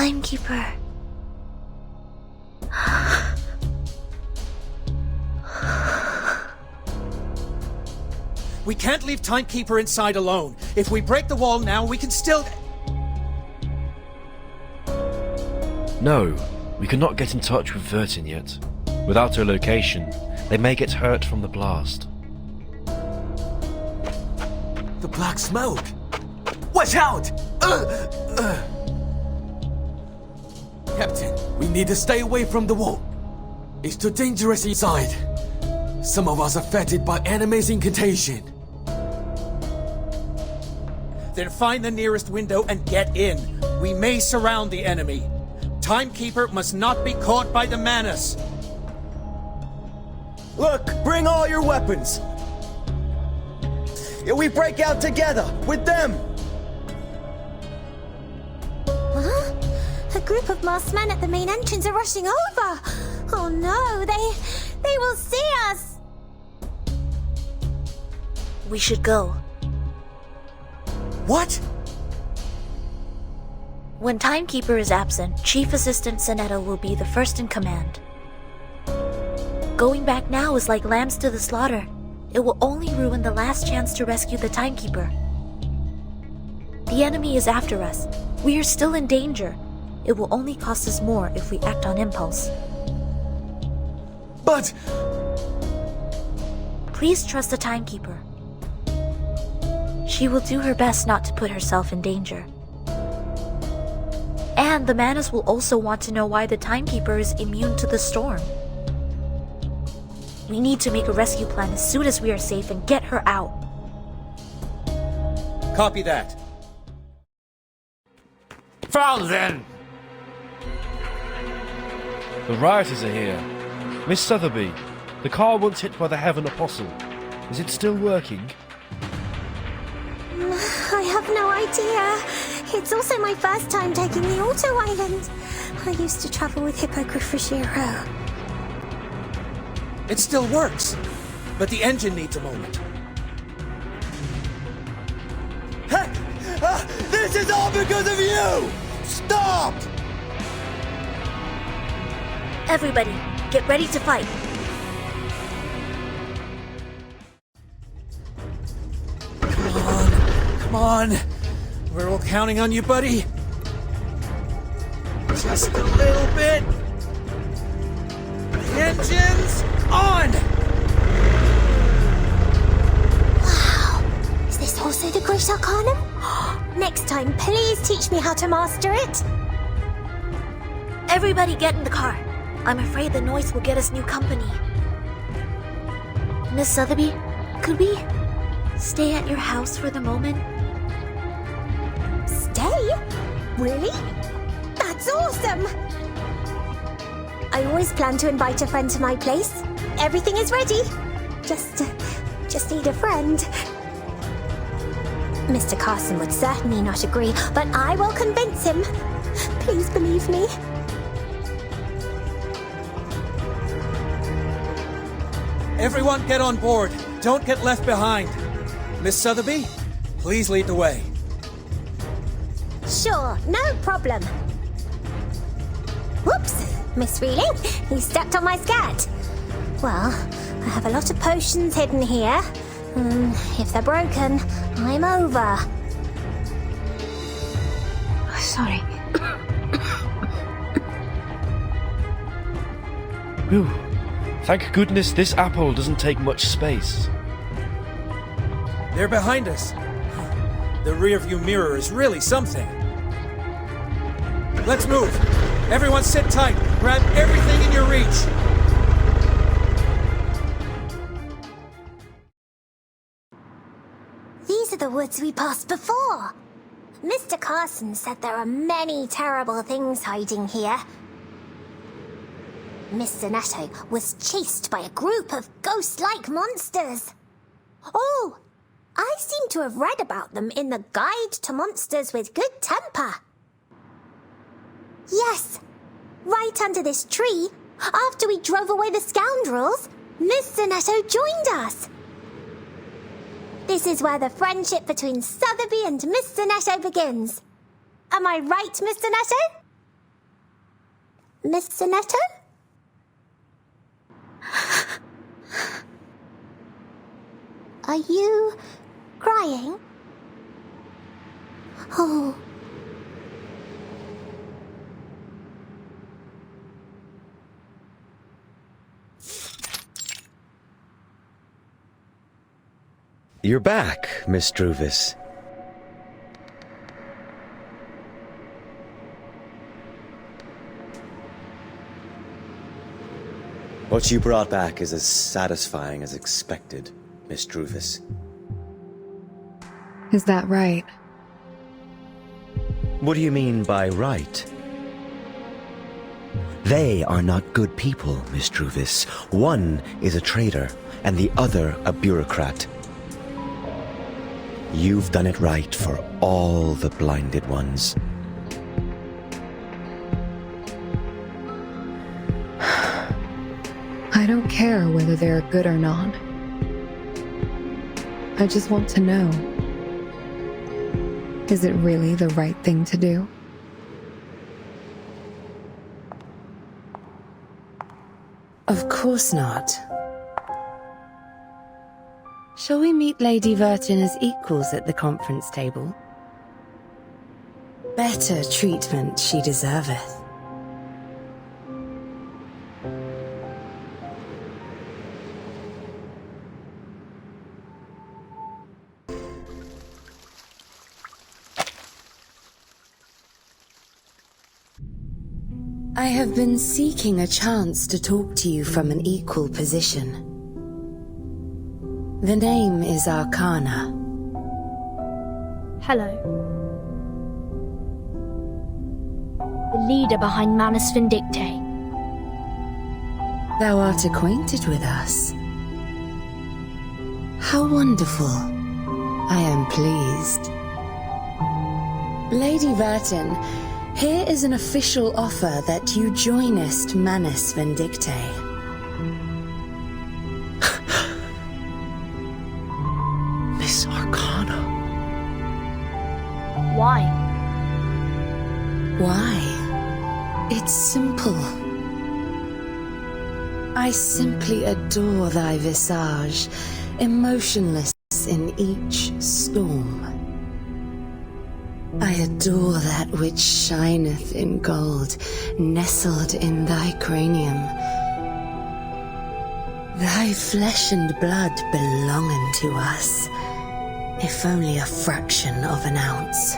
Timekeeper. We can't leave Timekeeper inside alone. If we break the wall now, we can still... No, we cannot get in touch with Vertin yet. Without her location, they may get hurt from the blast. The black smoke! Watch out! Captain, we need to stay away from the wall. It's too dangerous inside. Some of us are affected by enemy's incantation. Then find the nearest window and get in. We may surround the enemy. Timekeeper must not be caught by the Manus. Look, bring all your weapons. We break out together with them. Huh? A group of masked men at the main entrance are rushing over. Oh no, they will see us. We should go. What? When Timekeeper is absent, Chief Assistant Sonetta will be the first in command. Going back now is like lambs to the slaughter. It will only ruin the last chance to rescue the Timekeeper. The enemy is after us. We are still in danger. It will only cost us more if we act on impulse. But... Please trust the Timekeeper. She will do her best not to put herself in danger. And the Manus will also want to know why the Timekeeper is immune to the storm. We need to make a rescue plan as soon as we are safe and get her out. Copy that. Found then! The rioters are here. Miss Sotheby, the car once hit by the Heaven Apostle. Is it still working? I have no idea. It's also my first time taking the Auto Island. I used to travel with Hippogriff Ruggiero. It still works, but the engine needs a moment. This is all because of you! Stop! Everybody, get ready to fight. Come on. We're all counting on you, buddy. Just a little bit. Engines on! Wow. Is this also the Great Arcanum? Next time, please teach me how to master it. Everybody get in the car. I'm afraid the noise will get us new company. Miss Sotheby, could we stay at your house for the moment? Stay? Really? That's awesome! I always plan to invite a friend to my place. Everything is ready. Just need a friend. Mr. Carson would certainly not agree, but I will convince him. Please believe me. Everyone get on board. Don't get left behind. Miss Sotheby, please lead the way. Sure, no problem. Whoops, Miss Reeling, you stepped on my scat. Well, I have a lot of potions hidden here. If they're broken, I'm over. Sorry. Whew. Thank goodness this apple doesn't take much space. They're behind us. The rearview mirror is really something. Let's move. Everyone sit tight. Grab everything in your reach. These are the woods we passed before. Mr. Carson said there are many terrible things hiding here. Miss Zanetto was chased by a group of ghost-like monsters. Oh, I seem to have read about them in the Guide to Monsters with Good Temper. Yes, right under this tree, after we drove away the scoundrels, Miss Zanetto joined us. This is where the friendship between Sotheby and Miss Zanetto begins. Am I right, Miss Zanetto? Mr. Neto? Are you crying? Oh. You're back, Miss Druvis. What you brought back is as satisfying as expected, Miss Druvis. Is that right? What do you mean by right? They are not good people, Miss Druvis. One is a traitor, and the other a bureaucrat. You've done it right for all the blinded ones. I don't care whether they're good or not. I just want to know. Is it really the right thing to do? Of course not. Shall we meet Lady Vertin as equals at the conference table? Better treatment she deserveth. I have been seeking a chance to talk to you from an equal position. The name is Arcana. Hello. The leader behind Manus Vindicte. Thou art acquainted with us. How wonderful. I am pleased. Lady Vertin, here is an official offer that you joinest Manus Vindicte. Miss Arcana. Why? Why? It's simple. I simply adore thy visage, emotionless in each storm. I adore that which shineth in gold, nestled in thy cranium. Thy flesh and blood belong unto us, if only a fraction of an ounce.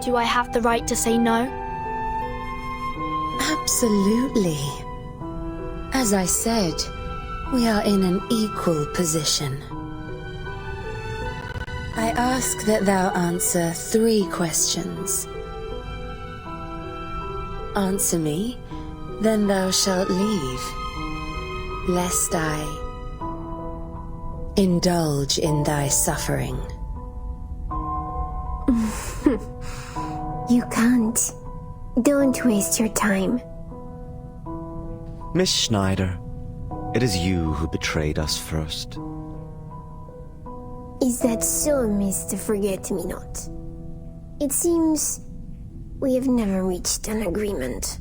Do I have the right to say no? Absolutely. As I said, we are in an equal position. I ask that thou answer 3 questions. Answer me, then thou shalt leave, lest I indulge in thy suffering. You can't. Don't waste your time. Miss Schneider, it is you who betrayed us first. Is that so, Mr. Forget-Me-Not? It seems we have never reached an agreement.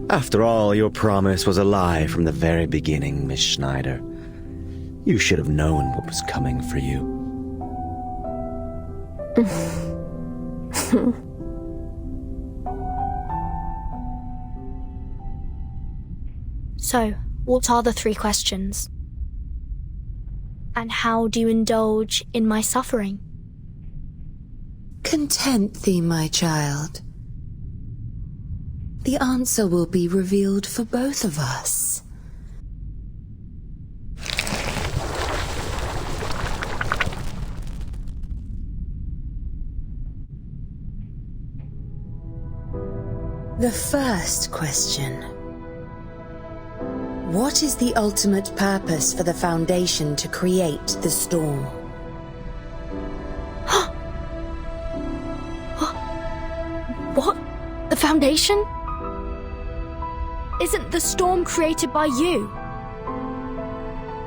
After all, your promise was a lie from the very beginning, Miss Schneider. You should have known what was coming for you. So, what are the 3 questions? And how do you indulge in my suffering? Content thee, my child. The answer will be revealed for both of us. The first question. What is the ultimate purpose for the Foundation to create the storm? What? The Foundation? Isn't the storm created by you?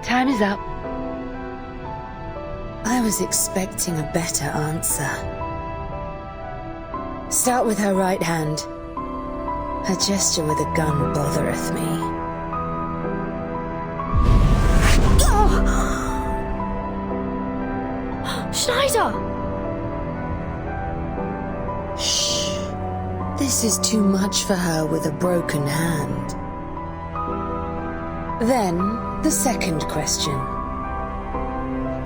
Time is up. I was expecting a better answer. Start with her right hand. Her gesture with a gun bothereth me. Schneider! Shh. This is too much for her with a broken hand. Then, the second question.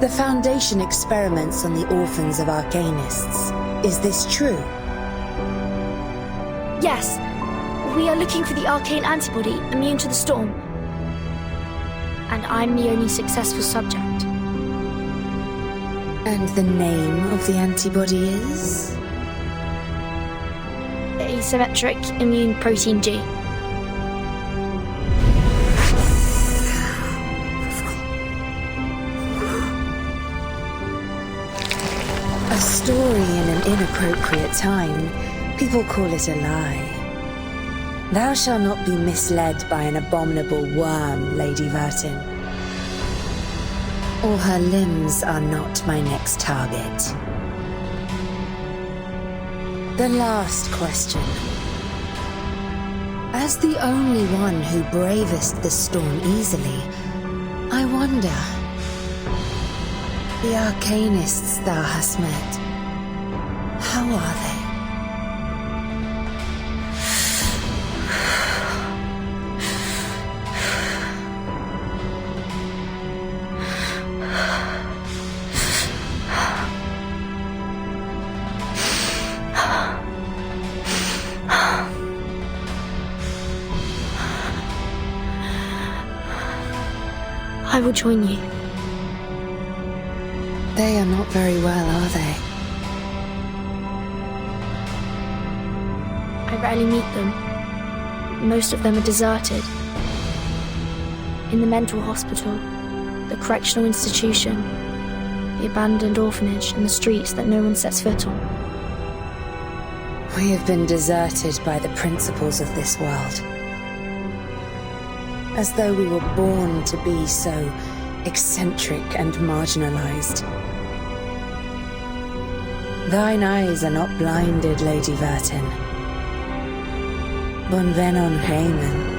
The Foundation experiments on the orphans of Arcanists. Is this true? Yes. We are looking for the arcane antibody immune to the storm. And I'm the only successful subject. And the name of the antibody is? Asymmetric immune protein G. A story in an inappropriate time. People call it a lie. Thou shalt not be misled by an abominable worm, Lady Vertin. Or her limbs are not my next target. The last question. As the only one who bravest the storm easily, I wonder. The Arcanists thou hast met, how are they? I will join you. They are not very well, are they? I rarely meet them. Most of them are deserted. In the mental hospital, the correctional institution, the abandoned orphanage, and the streets that no one sets foot on. We have been deserted by the principles of this world. As though we were born to be so eccentric and marginalized. Thine eyes are not blinded, Lady Vertin. Bonvenon Heyman.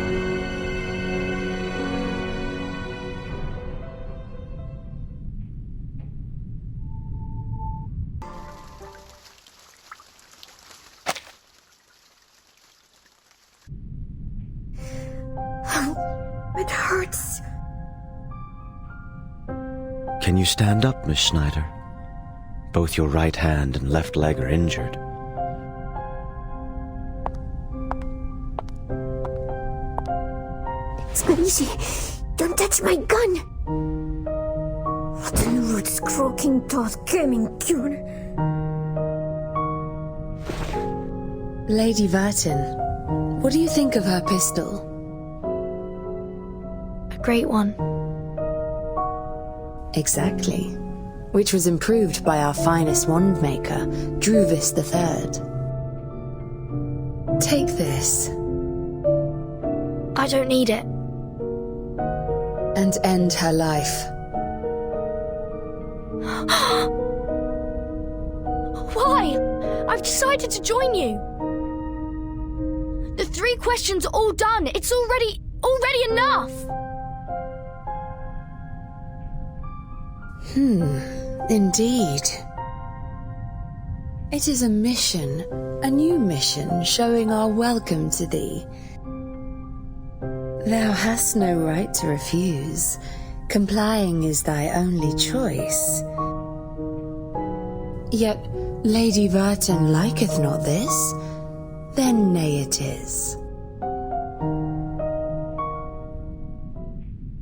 It hurts. Can you stand up, Miss Schneider? Both your right hand and left leg are injured. Squeezy, don't touch my gun! Rotten roots croaking toss coming cure. Lady Vertin, what do you think of her pistol? A great one. Exactly. Which was improved by our finest wand maker, Druvis III. Take this. I don't need it. And end her life. Why? I've decided to join you. The 3 questions are all done. It's already enough. Indeed. It is a mission, a new mission, showing our welcome to thee. Thou hast no right to refuse. Complying is thy only choice. Yet Lady Vertin liketh not this, then nay it is.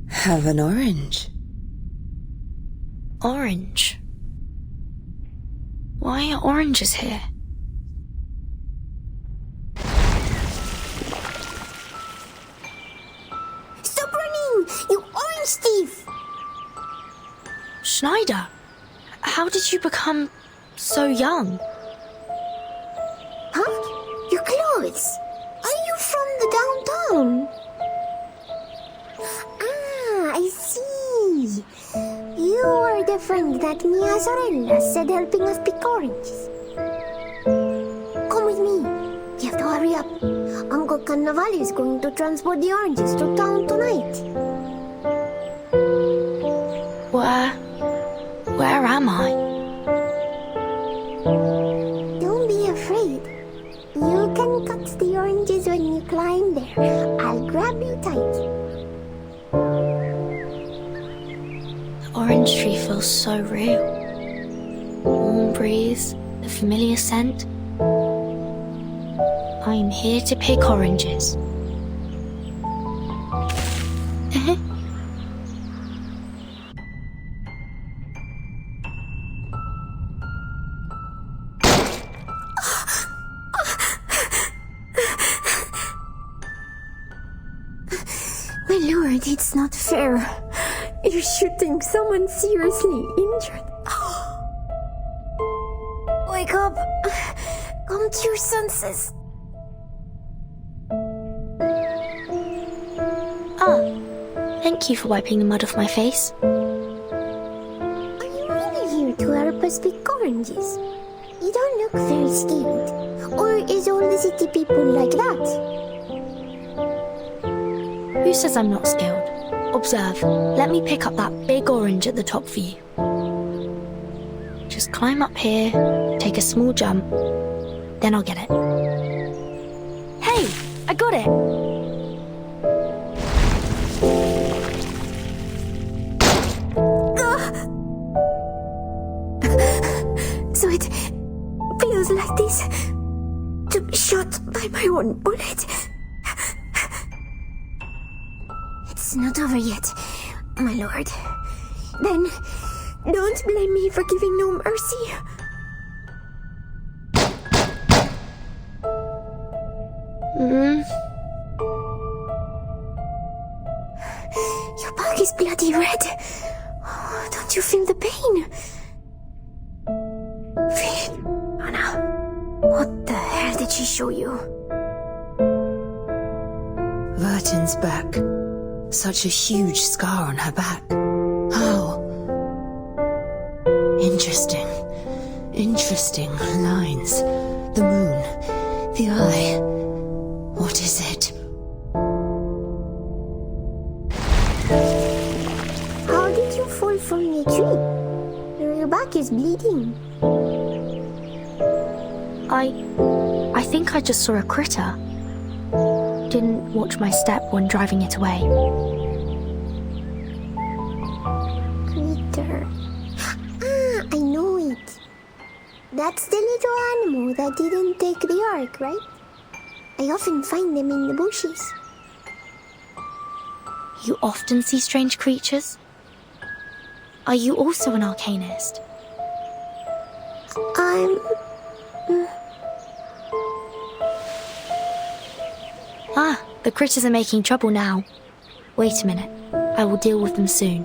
Have an orange. Orange? Why are oranges here? Stop running, you orange thief! Schneider, how did you become so young? Huh? Your clothes? Are you from the downtown? Ah, I see. You are the friend that Mia Sorella said helping us pick oranges. Come with hurry up. Uncle Cannavale is going to transport the oranges to town tonight. Where am I? Don't be afraid. You can cut the oranges when you climb there. I'll grab you tight. The orange tree feels so real. Warm breeze, the familiar scent. I am here to pick oranges. My lord, it's not fair. You're shooting someone seriously injured. Wake up! Come to your senses. Thank you for wiping the mud off my face. Are you really here to help us pick oranges? You don't look very scared. Or is all the city people like that? Who says I'm not skilled? Observe. Let me pick up that big orange at the top for you. Just climb up here, take a small jump, then I'll get it. Hey! I got it! So it feels like this to be shot by my own bullet. It's not over yet, my lord. Then don't blame me for giving no mercy. Your back is bloody red. Don't you feel the pain? Feel it. Anna, what the hell did she show you? Vertin's back. Such a huge scar on her back. How? Interesting. Interesting lines. The moon. The eye. What is it? How did you fall from the tree? Your back is bleeding. I think I just saw a critter. Didn't watch my step when driving it away. Critter. I know it. That's the little animal that didn't take the ark, right? I often find them in the bushes. You often see strange creatures? Are you also an arcanist? The critters are making trouble now. Wait a minute. I will deal with them soon.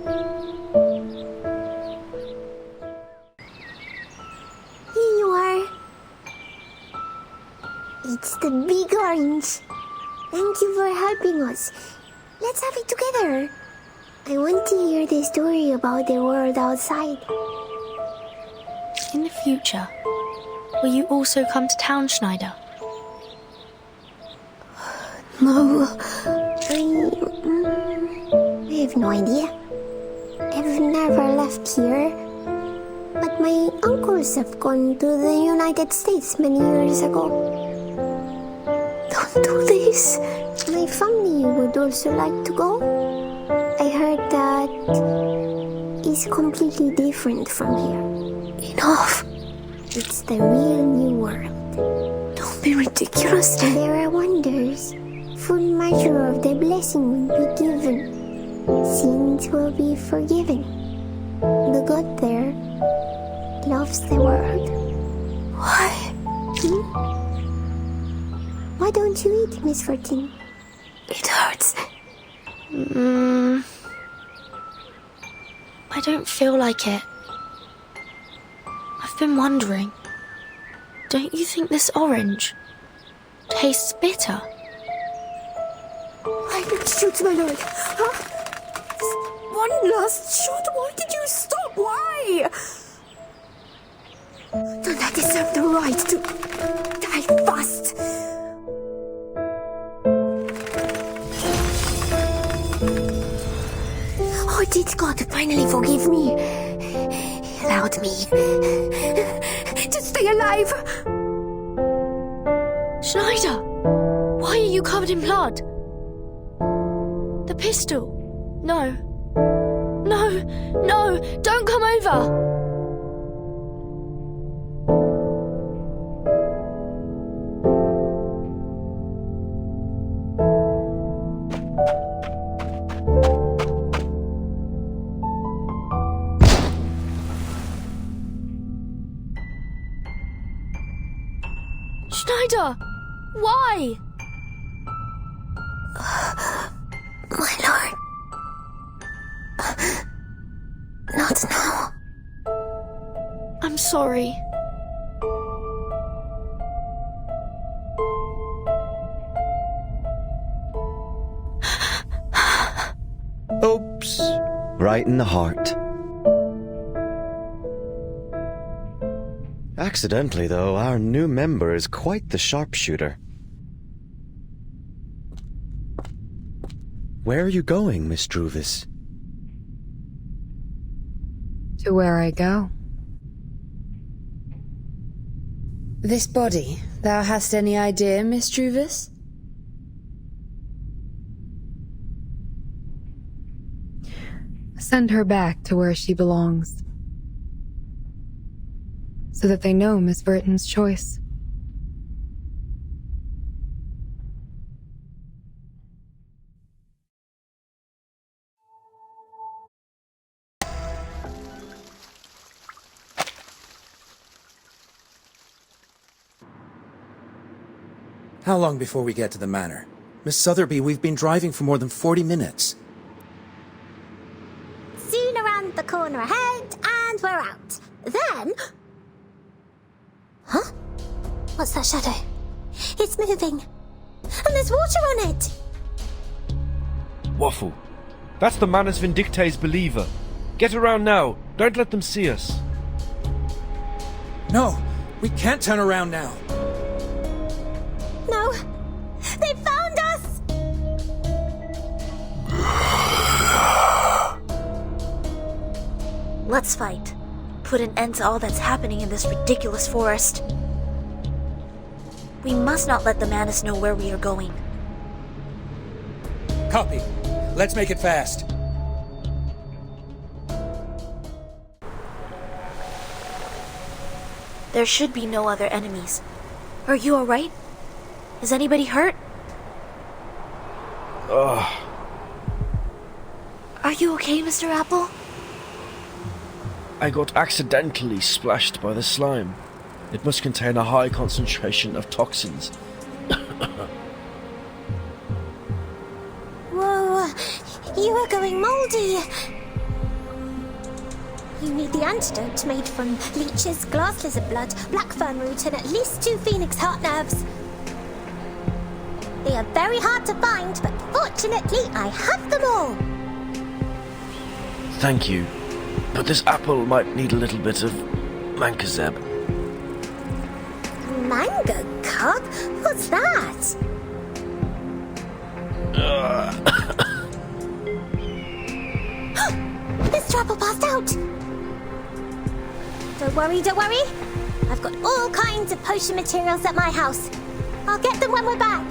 Here you are. It's the big orange. Thank you for helping us. Let's have it together. I want to hear the story about the world outside. In the future, will you also come to town, Schneider? No, I have no idea. I've never left here. But my uncles have gone to the United States many years ago. Don't do this. My family would also like to go. I heard that it's completely different from here. Enough. It's the real new world. Don't be ridiculous. There are wonders. Full measure of the blessing will be given. Sins will be forgiven. The God there loves the world. Why? Why don't you eat, Miss Vertin? It hurts. I don't feel like it. I've been wondering. Don't you think this orange tastes bitter? Why did you shoot, my lord? Huh? One last shot? Why did you stop? Why? Don't I deserve the right to die fast? did God finally forgive me? He allowed me to stay alive. Schneider! Why are you covered in blood? The pistol. No. No, no, don't come over! Schneider! Why? My lord. Not now. I'm sorry. Oops. Right in the heart. Accidentally, though, our new member is quite the sharpshooter. Where are you going, Miss Druvis? To where I go. This body, thou hast any idea, Miss Druvis? Send her back to where she belongs. So that they know Miss Burton's choice. How long before we get to the manor? Miss Sotherby, we've been driving for more than 40 minutes. Soon around the corner ahead, and we're out. Then... Huh? What's that shadow? It's moving. And there's water on it! Waffle. That's the Manus Vindictae's believer. Get around now. Don't let them see us. No, we can't turn around now. No! They found us! Let's fight. Put an end to all that's happening in this ridiculous forest. We must not let the Manus know where we are going. Copy. Let's make it fast. There should be no other enemies. Are you alright? Is anybody hurt? Ugh. Are you okay, Mr. Apple? I got accidentally splashed by the slime. It must contain a high concentration of toxins. Whoa, you are going moldy. You need the antidote made from leeches, glass lizard blood, black fern root, and at least 2 phoenix heart nerves. They are very hard to find, but fortunately I have them all. Thank you. But this apple might need a little bit of mancozeb. Mango cup? What's that? This trapper passed out. Don't worry, don't worry. I've got all kinds of potion materials at my house. I'll get them when we're back.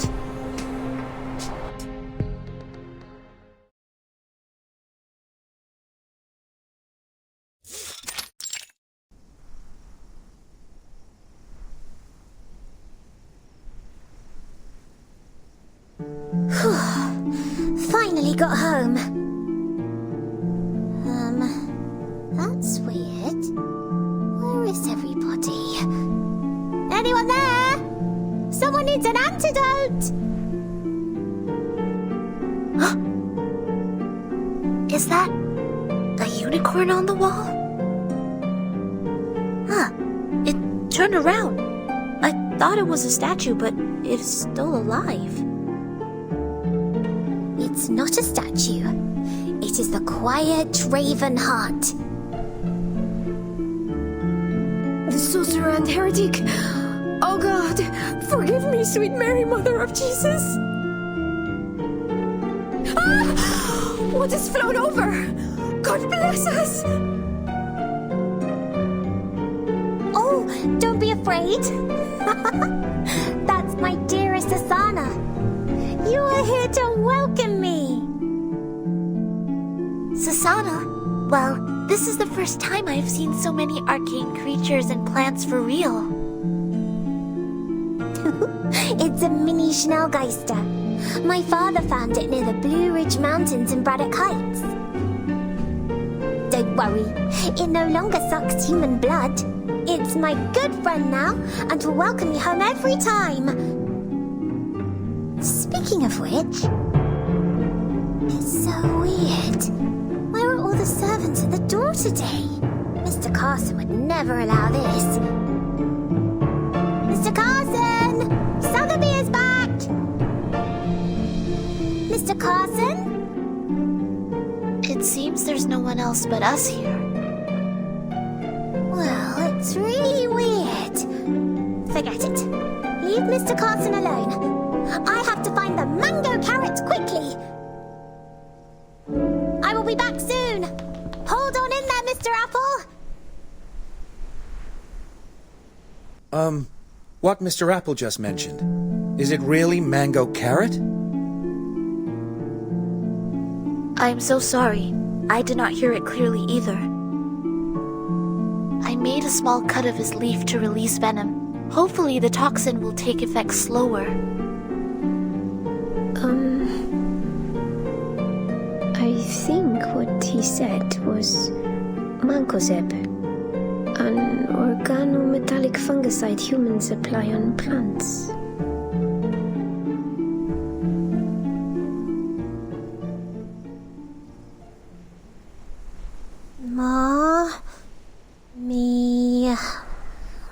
Finally got home. That's weird. Where is everybody? Anyone there? Someone needs an antidote! Is that a unicorn on the wall? Huh. It turned around. I thought it was a statue, but it's still alive. It's not a statue. It is the quiet raven heart. The sorcerer and heretic. Oh God, forgive me, sweet Mary, Mother of Jesus. Ah! What has flown over? God bless us! Oh, don't be afraid. That's my dearest Asana. You are here to welcome me. Sasana? Well, this is the first time I've seen so many arcane creatures and plants for real. It's a mini Schnellgeister. My father found it near the Blue Ridge Mountains in Braddock Heights. Don't worry, it no longer sucks human blood. It's my good friend now, and will welcome me home every time. Speaking of which, it's so weird. Where are all the servants at the door today? Mr. Carson would never allow this. Mr. Carson! Sotheby is back! Mr. Carson? It seems there's no one else but us here. Well, it's really weird. Forget it. Leave Mr. Carson alone. I have to find the mango carrots quickly. I will be back soon. Hold on in there, Mr. Apple. What Mr. Apple just mentioned, is it really mango carrot? I'm so sorry. I did not hear it clearly either. I made a small cut of his leaf to release venom. Hopefully the toxin will take effect slower. I think what he said was mancozeb, an organometallic fungicide humans apply on plants.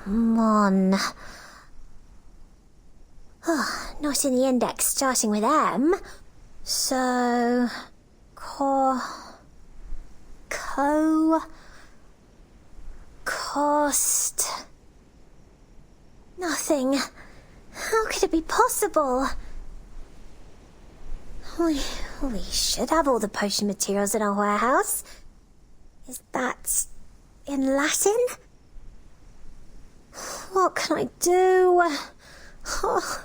Mon. Oh, not in the index starting with M. So... Cost... Nothing. How could it be possible? We should have all the potion materials in our warehouse. Is that in Latin? What can I do? Oh,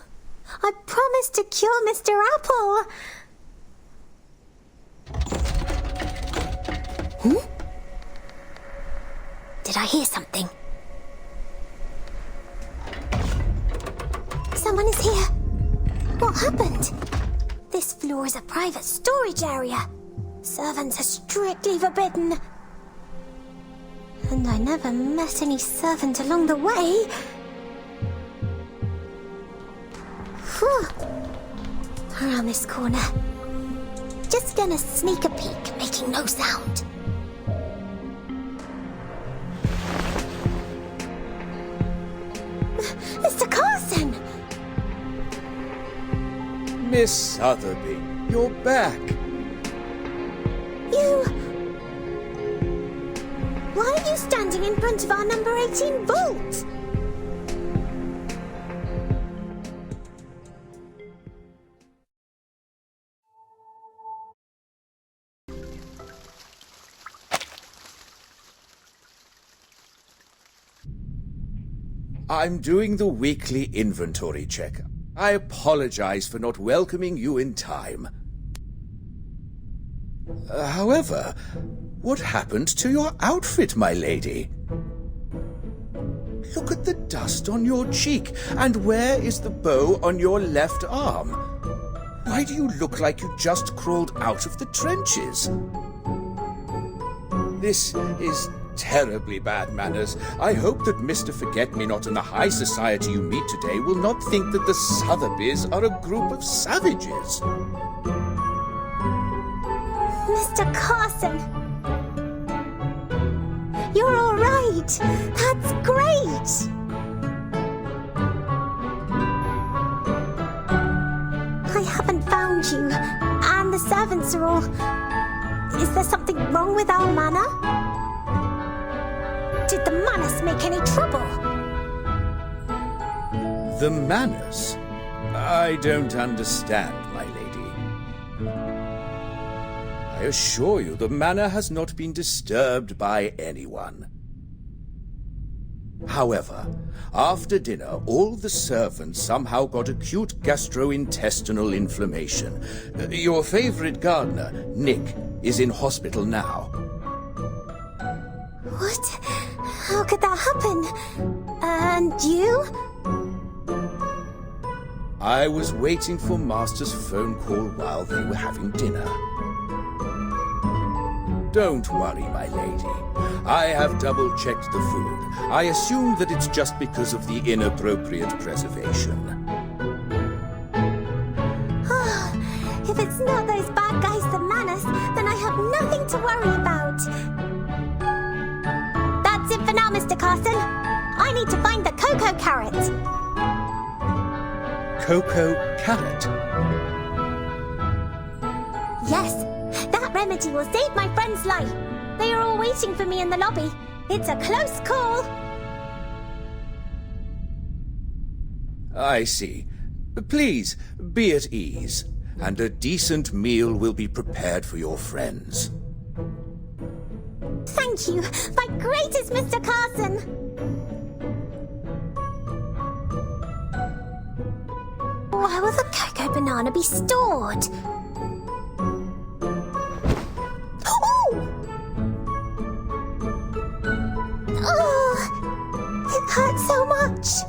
I promised to cure Mr. Apple. Did I hear something? Someone is here. What happened? This floor is a private storage area. Servants are strictly forbidden. And I never met any servant along the way. Whew. Around this corner. Just gonna sneak a peek, making no sound. Mr. Carson! Miss Sotheby, you're back. Why are you standing in front of our number 18 vault? I'm doing the weekly inventory check. I apologize for not welcoming you in time. However, what happened to your outfit, my lady? Look at the dust on your cheek, and where is the bow on your left arm? Why do you look like you just crawled out of the trenches? This is terribly bad manners. I hope that Mr. Forget-Me-Not and the high society you meet today will not think that the Sotheby's are a group of savages. Mr. Carson! You're all right! That's great! I haven't found you, and the servants are all... Is there something wrong with our manor? Did the Manus make any trouble? The Manus? I don't understand, my lady. I assure you the manor has not been disturbed by anyone. However, after dinner, all the servants somehow got acute gastrointestinal inflammation. Your favorite gardener, Nick, is in hospital now. What? How could that happen? And you? I was waiting for Master's phone call while they were having dinner. Don't worry, my lady. I have double-checked the food. I assume that it's just because of the inappropriate preservation. If it's not those bad guys, the Manus, then I have nothing to worry about. That's it for now, Mr. Carson. I need to find the cocoa carrot. Cocoa carrot? Yes, that remedy will save my friend's life. They are all waiting for me in the lobby. It's a close call. I see. Please, be at ease, and a decent meal will be prepared for your friends. Thank you, my greatest Mr. Carson. Where will the cocoa banana be stored? Oh, it hurts so much.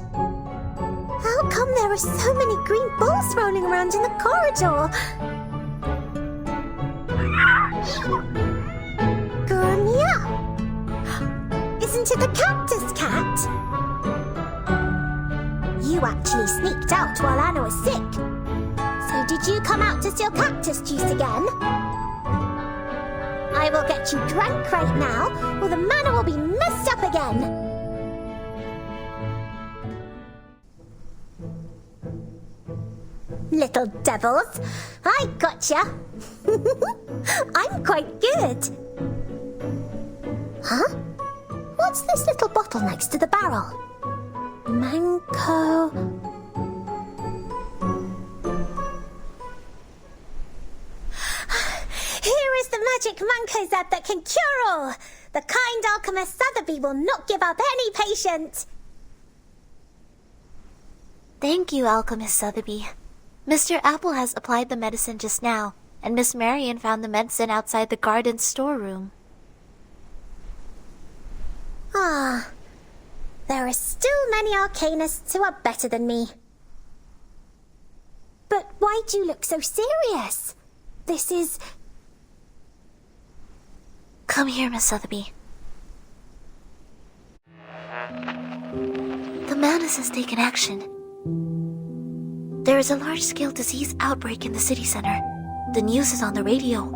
How come there are so many green balls rolling around in the corridor? Gurmia! Isn't it the cactus cat? You actually sneaked out while Anna was sick. So did you come out to steal cactus juice again? I will get you drunk right now, or the manor will be messed up again. Little devils, I gotcha. I'm quite good. Huh? What's this little bottle next to the barrel? Manco... Here is the magic Mancozeb that can cure all. The kind alchemist Sotheby will not give up any patient. Thank you, Alchemist Sotheby. Mr. Apple has applied the medicine just now, and Miss Marion found the medicine outside the garden's storeroom. Ah, there are still many arcanists who are better than me. But why do you look so serious? This is... Come here, Miss Sotheby. The Manus has taken action. There is a large-scale disease outbreak in the city center. The news is on the radio.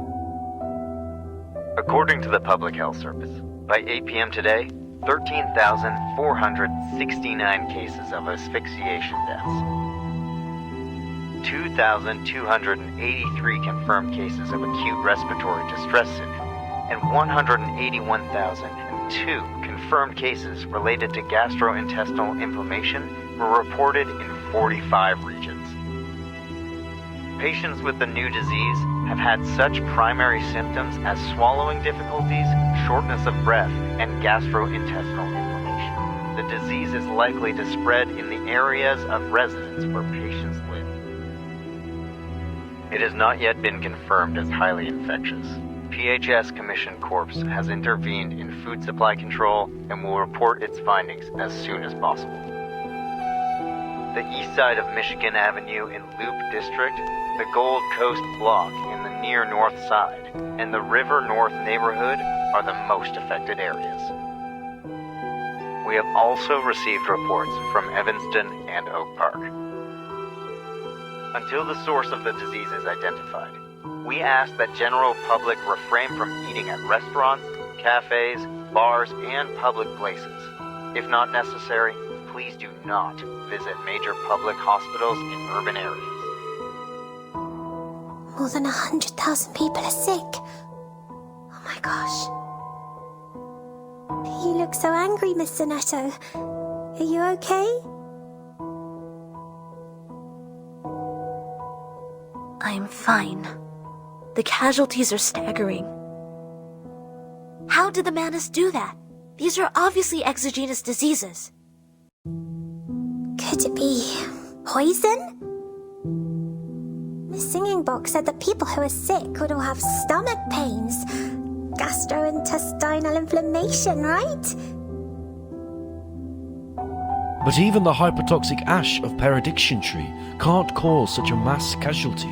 According to the Public Health Service, by 8 p.m. today, 13,469 cases of asphyxiation deaths, 2,283 confirmed cases of acute respiratory distress syndrome, and 181,002 confirmed cases related to gastrointestinal inflammation were reported in 45 regions. Patients with the new disease have had such primary symptoms as swallowing difficulties, shortness of breath, and gastrointestinal inflammation. The disease is likely to spread in the areas of residence where patients live. It has not yet been confirmed as highly infectious. PHS Commission Corps has intervened in food supply control and will report its findings as soon as possible. The east side of Michigan Avenue in Loop District, the Gold Coast Block in the near north side, and the River North neighborhood are the most affected areas. We have also received reports from Evanston and Oak Park. Until the source of the disease is identified, we ask that general public refrain from eating at restaurants, cafes, bars, and public places. If not necessary, please do not visit major public hospitals in urban areas. More than 100,000 people are sick. Oh my gosh. You look so angry, Mr. Netto. Are you okay? I'm fine. The casualties are staggering. How did the Manus do that? These are obviously exogenous diseases. Could it be poison? Miss Singing Box said that people who are sick would all have stomach pains, gastrointestinal inflammation, right? But even the hypertoxic ash of Perediction tree can't cause such a mass casualty.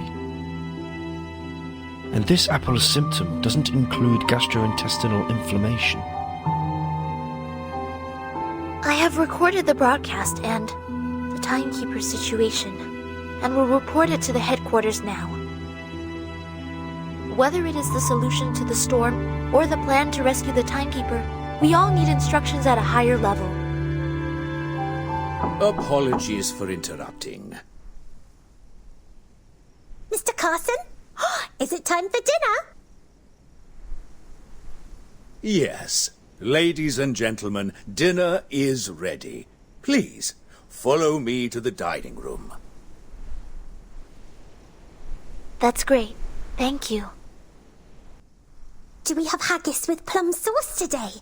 And this Apollo's symptom doesn't include gastrointestinal inflammation. I have recorded the broadcast and the Timekeeper situation, and will report it to the headquarters now. Whether it is the solution to the storm or the plan to rescue the Timekeeper, we all need instructions at a higher level. Apologies for interrupting. Mr. Carson? Is it time for dinner? Yes. Ladies and gentlemen, dinner is ready. Please, follow me to the dining room. That's great. Thank you. Do we have haggis with plum sauce today?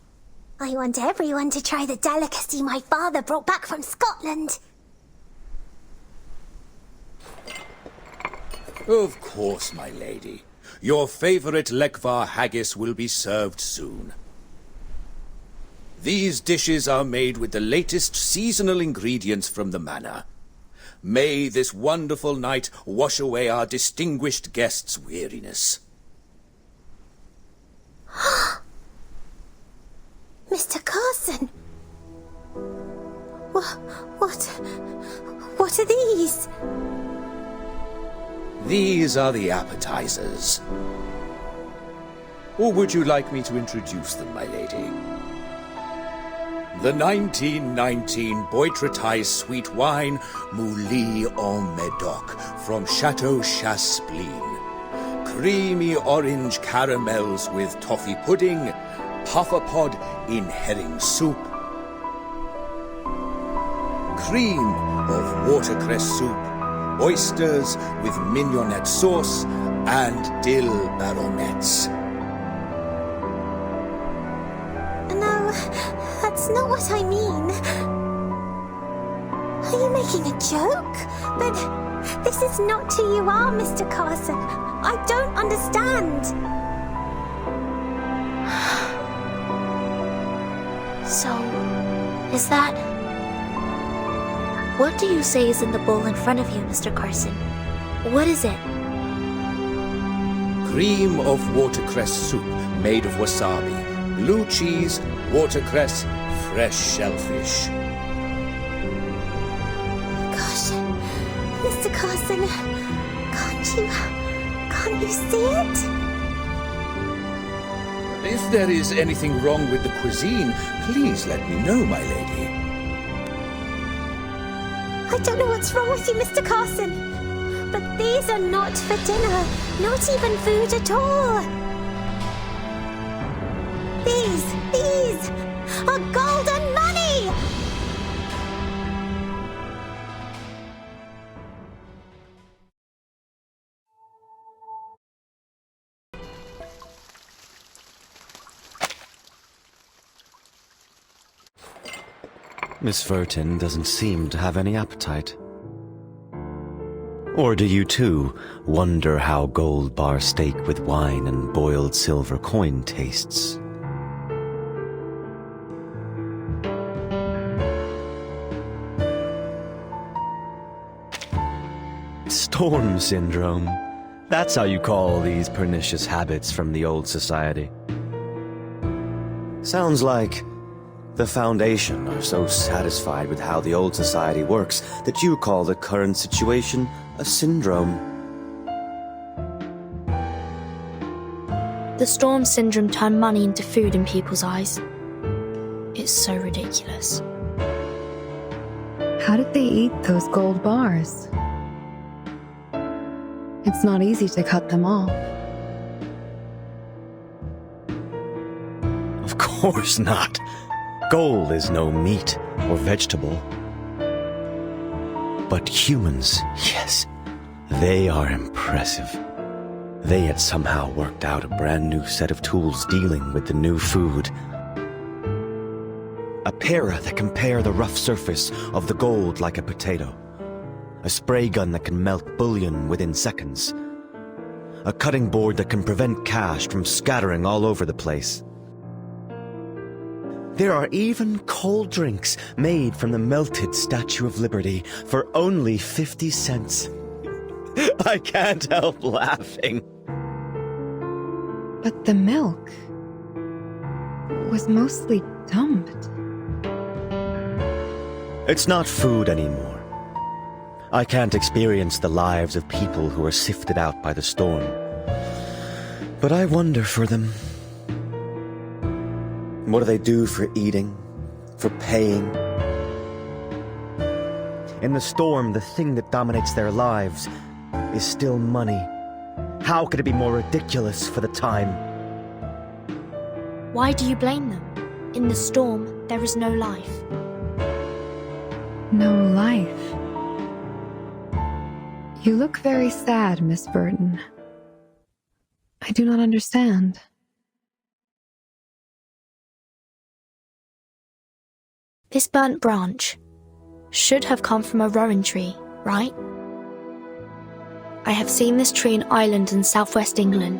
I want everyone to try the delicacy my father brought back from Scotland. Of course, my lady. Your favorite Lekvar haggis will be served soon. These dishes are made with the latest seasonal ingredients from the manor. May this wonderful night wash away our distinguished guests' weariness. Mr. Carson? What are these? These are the appetizers. Or would you like me to introduce them, my lady? The 1919 Boitretais sweet wine, Mouli en Medoc, from Chateau Chaspleen. Creamy orange caramels with toffee pudding, puffer pod in herring soup. Cream of watercress soup, oysters with mignonette sauce, and dill baronets. No, that's not what I mean. Are you making a joke? But this is not who you are, Mr. Carson. I don't understand. So, is that... What do you say is in the bowl in front of you, Mr. Carson? What is it? Cream of watercress soup made of wasabi, blue cheese, watercress, fresh shellfish. Gosh, Mr. Carson, can't you see it? If there is anything wrong with the cuisine, please let me know, my lady. I don't know what's wrong with you, Mr. Carson, but these are not for dinner, not even food at all. These are golden money! Miss Vertin doesn't seem to have any appetite. Or do you too wonder how gold bar steak with wine and boiled silver coin tastes? Storm syndrome. That's how you call these pernicious habits from the old society. Sounds like the Foundation are so satisfied with how the old society works that you call the current situation a syndrome. The Storm Syndrome turned money into food in people's eyes. It's so ridiculous. How did they eat those gold bars? It's not easy to cut them off. Of course not. Gold is no meat or vegetable. But humans, yes, they are impressive. They had somehow worked out a brand new set of tools dealing with the new food. A para that can pare the rough surface of the gold like a potato. A spray gun that can melt bullion within seconds. A cutting board that can prevent cash from scattering all over the place. There are even cold drinks made from the melted Statue of Liberty for only 50 cents. I can't help laughing. But the milk was mostly dumped. It's not food anymore. I can't experience the lives of people who are sifted out by the storm. But I wonder for them. What do they do for eating? For paying? In the storm, the thing that dominates their lives is still money. How could it be more ridiculous for the time? Why do you blame them? In the storm, there is no life. No life. You look very sad, Miss Burton. I do not understand. This burnt branch should have come from a rowan tree, right? I have seen this tree in Ireland and southwest England.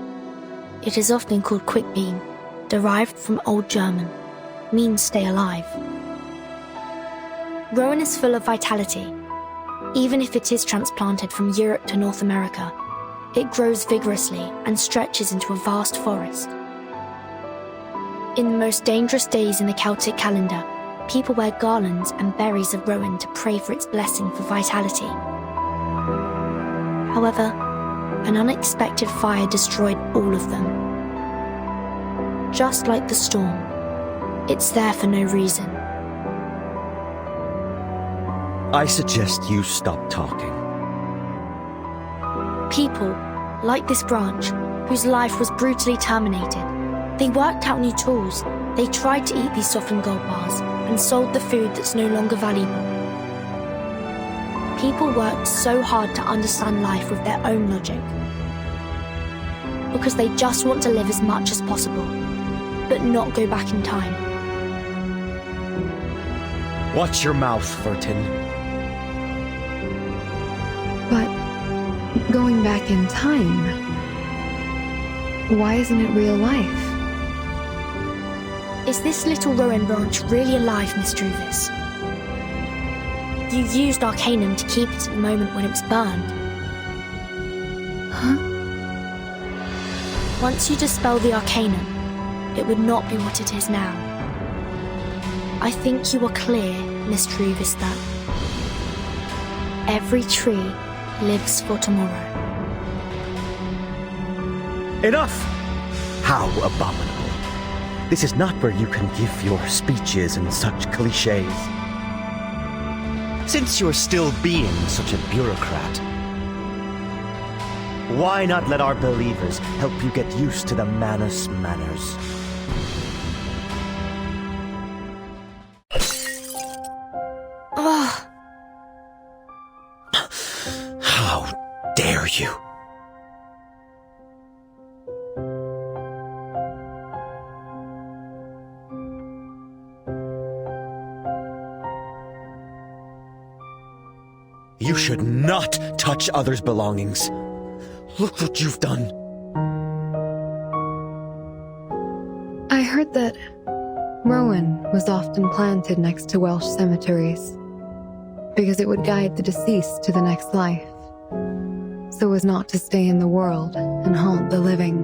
It is often called quickbeam, derived from Old German, means stay alive. Rowan is full of vitality. Even if it is transplanted from Europe to North America, it grows vigorously and stretches into a vast forest. In the most dangerous days in the Celtic calendar, people wear garlands and berries of rowan to pray for its blessing for vitality. However, an unexpected fire destroyed all of them. Just like the storm, it's there for no reason. I suggest you stop talking. People, like this branch, whose life was brutally terminated, they worked out new tools. They tried to eat these softened gold bars and sold the food that's no longer valuable. People worked so hard to understand life with their own logic. Because they just want to live as much as possible, but not go back in time. Watch your mouth, Vertin. But going back in time, why isn't it real life? Is this little rowan branch really alive, Miss Druvis? You used Arcanum to keep it at the moment when it was burned. Huh? Once you dispel the Arcanum, it would not be what it is now. I think you are clear, Miss Druvis, that every tree lives for tomorrow. Enough! How abominable. This is not where you can give your speeches and such clichés. Since you're still being such a bureaucrat, why not let our believers help you get used to the Manus manners? Ugh. How dare you? You should not touch others' belongings. Look what you've done. I heard that rowan was often planted next to Welsh cemeteries because it would guide the deceased to the next life, so as not to stay in the world and haunt the living.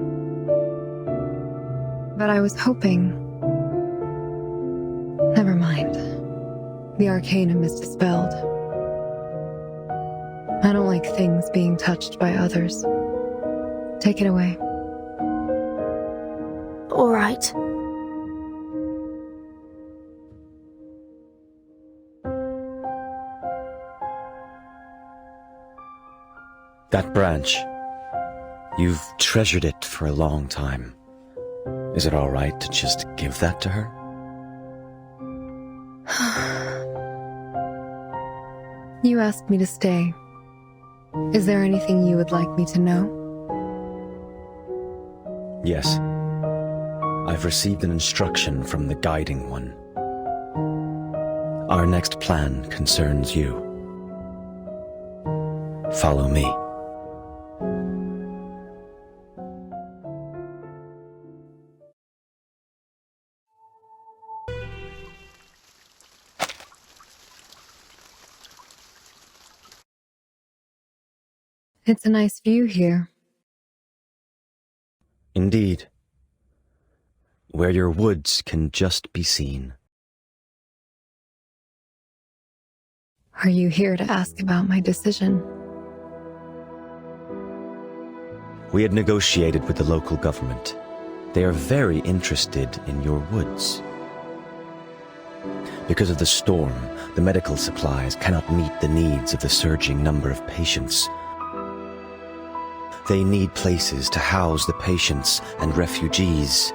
But I was hoping... Never mind. The Arcanum is dispelled. I don't like things being touched by others. Take it away. All right. That branch. You've treasured it for a long time. Is it all right to just give that to her? You asked me to stay. Is there anything you would like me to know? Yes. I've received an instruction from the Guiding One. Our next plan concerns you. Follow me. It's a nice view here. Indeed. Where your woods can just be seen. Are you here to ask about my decision? We had negotiated with the local government. They are very interested in your woods. Because of the storm, the medical supplies cannot meet the needs of the surging number of patients. They need places to house the patients and refugees.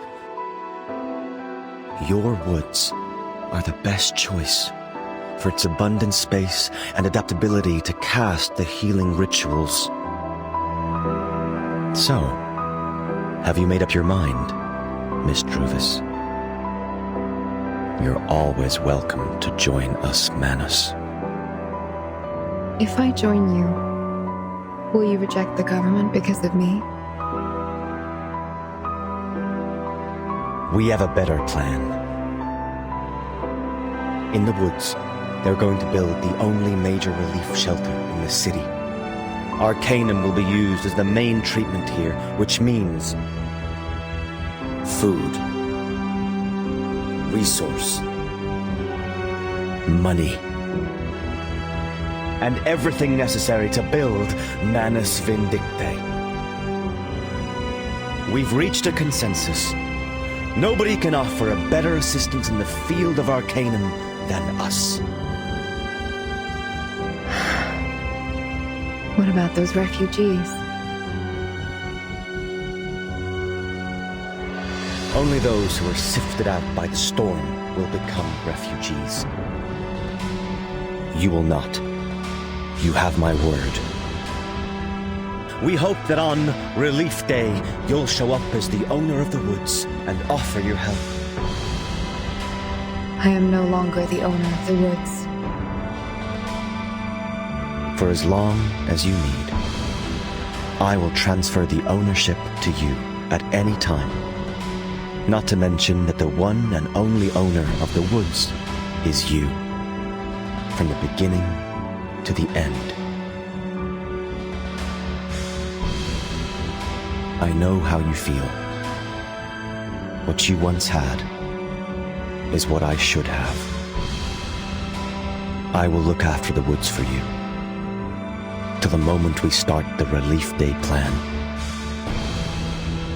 Your woods are the best choice for its abundant space and adaptability to cast the healing rituals. So, have you made up your mind, Miss Druvis? You're always welcome to join us, Manus. If I join you, will you reject the government because of me? We have a better plan. In the woods, they're going to build the only major relief shelter in the city. Arcanum will be used as the main treatment here, which means Food. Resource. money. And everything necessary to build Manus Vindicte. We've reached a consensus. Nobody can offer a better assistance in the field of Arcanum than us. What about those refugees? Only those who are sifted out by the storm will become refugees. You will not. You have my word. We hope that on Relief Day, you'll show up as the owner of the woods and offer your help. I am no longer the owner of the woods. For as long as you need, I will transfer the ownership to you at any time. Not to mention that the one and only owner of the woods is you. From the beginning to the end. I know how you feel. What you once had is what I should have. I will look after the woods for you. Till the moment we start the Relief Day plan.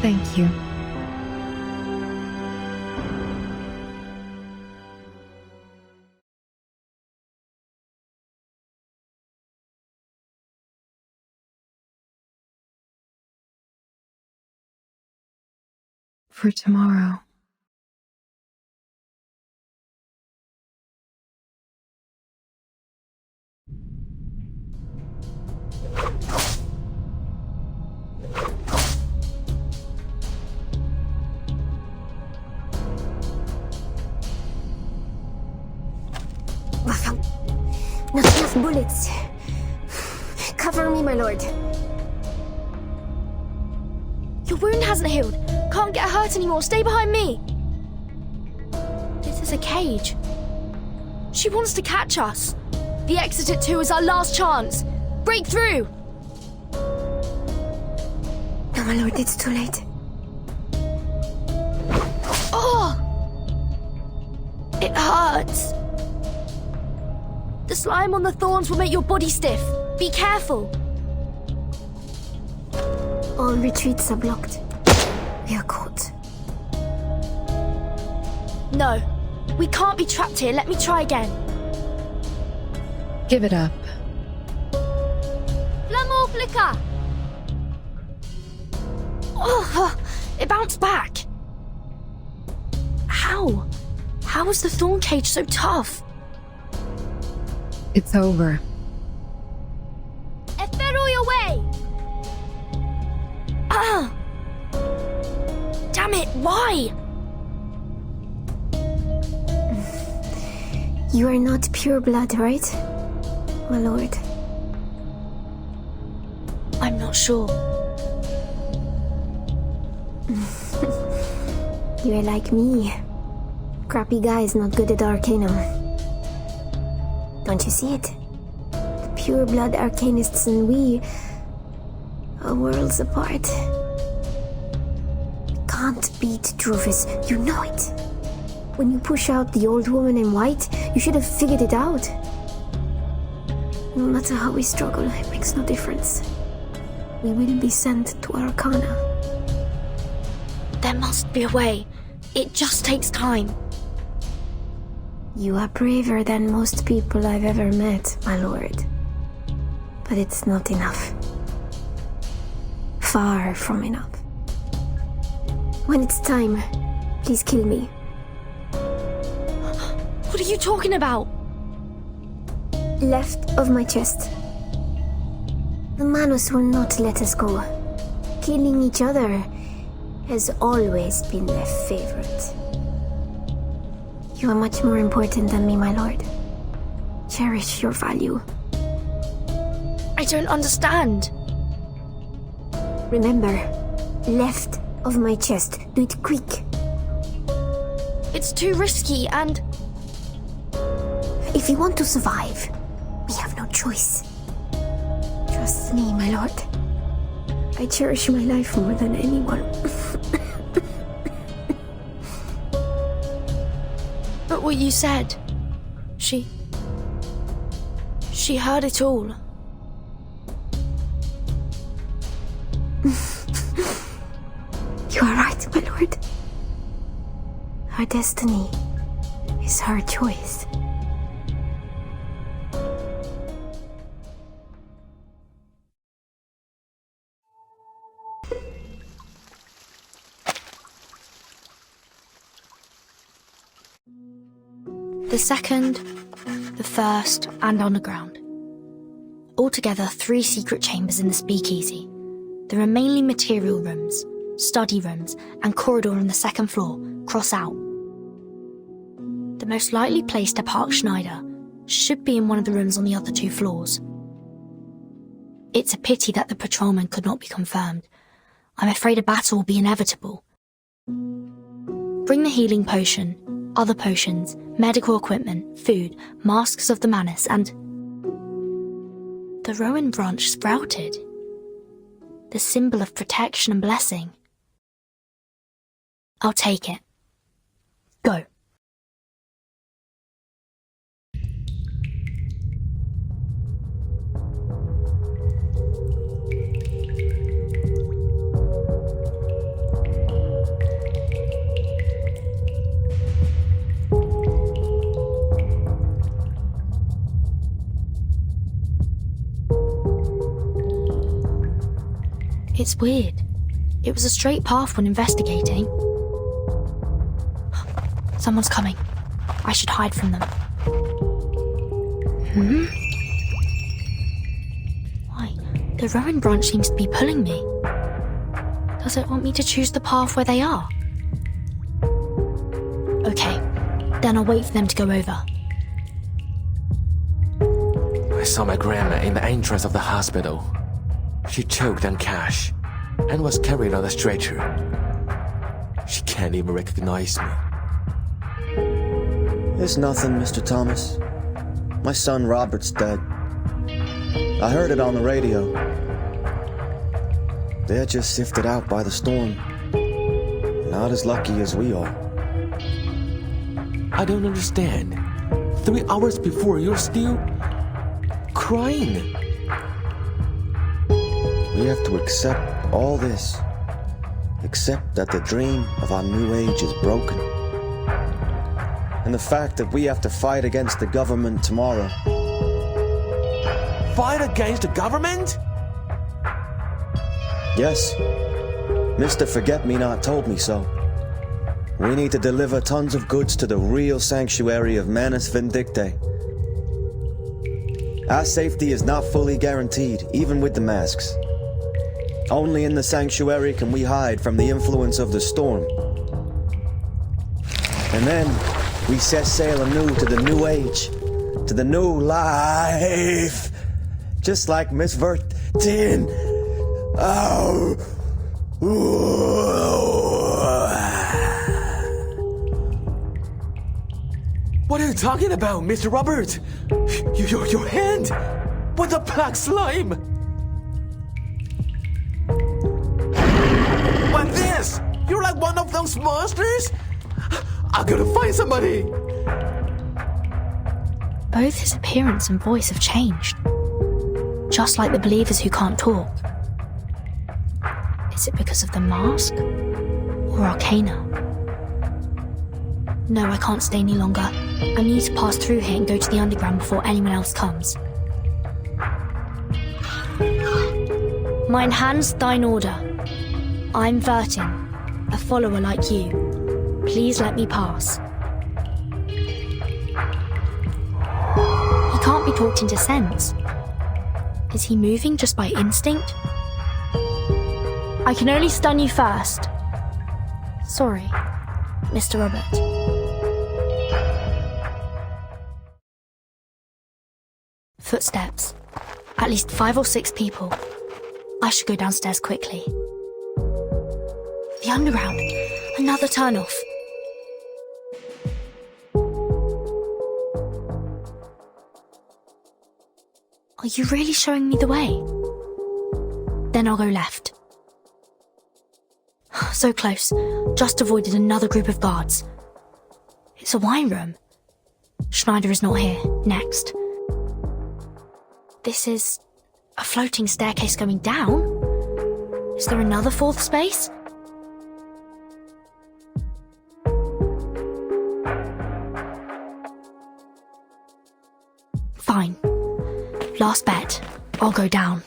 Thank you. For tomorrow. Not enough bullets. Cover me, my lord. Your wound hasn't healed. Can't get hurt anymore. Stay behind me. This is a cage. She wants to catch us. The exit at 2 is our last chance. Break through. No, my lord, it's too late. Oh! It hurts. The slime on the thorns will make your body stiff. Be careful. All retreats are blocked. We are caught. No, we can't be trapped here. Let me try again. Give it up. Flamme flicker! Oh, it bounced back. How? How is the thorn cage so tough? It's over. Efero away! Ah! Damn it, why? You are not pure blood, right, my lord? I'm not sure. You are like me. Crappy guys not good at Arcanum. Don't you see it? The pure blood Arcanists and we are worlds apart. Can't beat Drufus, you know it. When you push out the old woman in white, you should have figured it out. No matter how we struggle, it makes no difference. We will be sent to Arcana. There must be a way. It just takes time. You are braver than most people I've ever met, my lord. But it's not enough. Far from enough. When it's time, please kill me. What are you talking about? Left of my chest. The Manus will not let us go. Killing each other has always been their favorite. You are much more important than me, my lord. Cherish your value. I don't understand. Remember, left of my chest. Do it quick. It's too risky and... If you want to survive, we have no choice. Trust me, my lord. I cherish my life more than anyone. But what you said... She heard it all. You are right, my lord. Her destiny is her choice. The second, the first, and underground. Altogether 3 secret chambers in the speakeasy. There are mainly material rooms, study rooms, and corridor on the 2nd floor, cross out. The most likely place to park Schneider should be in one of the rooms on the other 2 floors. It's a pity that the patrolman could not be confirmed. I'm afraid a battle will be inevitable. Bring the healing potion, other potions, medical equipment, food, masks of the Manus, and... The Rowan branch sprouted. The symbol of protection and blessing. I'll take it. Go. It's weird. It was a straight path when investigating. Someone's coming. I should hide from them. Why? The Rowan branch seems to be pulling me. Does it want me to choose the path where they are? Okay, then I'll wait for them to go over. I saw my grandma in the entrance of the hospital. She choked on cash and was carried on a stretcher. She can't even recognize me. It's nothing, Mr. Thomas. My son Robert's dead. I heard it on the radio. They're just sifted out by the storm. Not as lucky as we are. I don't understand. 3 hours before, you're still crying. We have to accept all this. Accept that the dream of our new age is broken. And the fact that we have to fight against the government tomorrow. Fight against the government? Yes. Mr. Forget-Me-Not told me so. We need to deliver tons of goods to the real sanctuary of Manus Vindictae. Our safety is not fully guaranteed, even with the masks. Only in the sanctuary can we hide from the influence of the storm. And then we set sail anew to the new age, to the new life. Just like Miss Vertin. Oh. What are you talking about, Mr. Robert? Your hand! What the black slime? What this? You're like one of those monsters? I gotta find somebody! Both his appearance and voice have changed. Just like the believers who can't talk. Is it because of the mask? Or Arcana? No, I can't stay any longer. I need to pass through here and go to the underground before anyone else comes. Mein Hans, thine order. I'm Vertin, a follower like you. Please let me pass. He can't be talked into sense. Is he moving just by instinct? I can only stun you first. Sorry, Mr. Robert. Footsteps. At least 5 or 6 people. I should go downstairs quickly. The underground. Another turn-off. Are you really showing me the way? Then I'll go left. So close. Just avoided another group of guards. It's a wine room. Schneider is not here. Next. This is a floating staircase going down? Is there another 4th space? Fine. Last bet. I'll go down.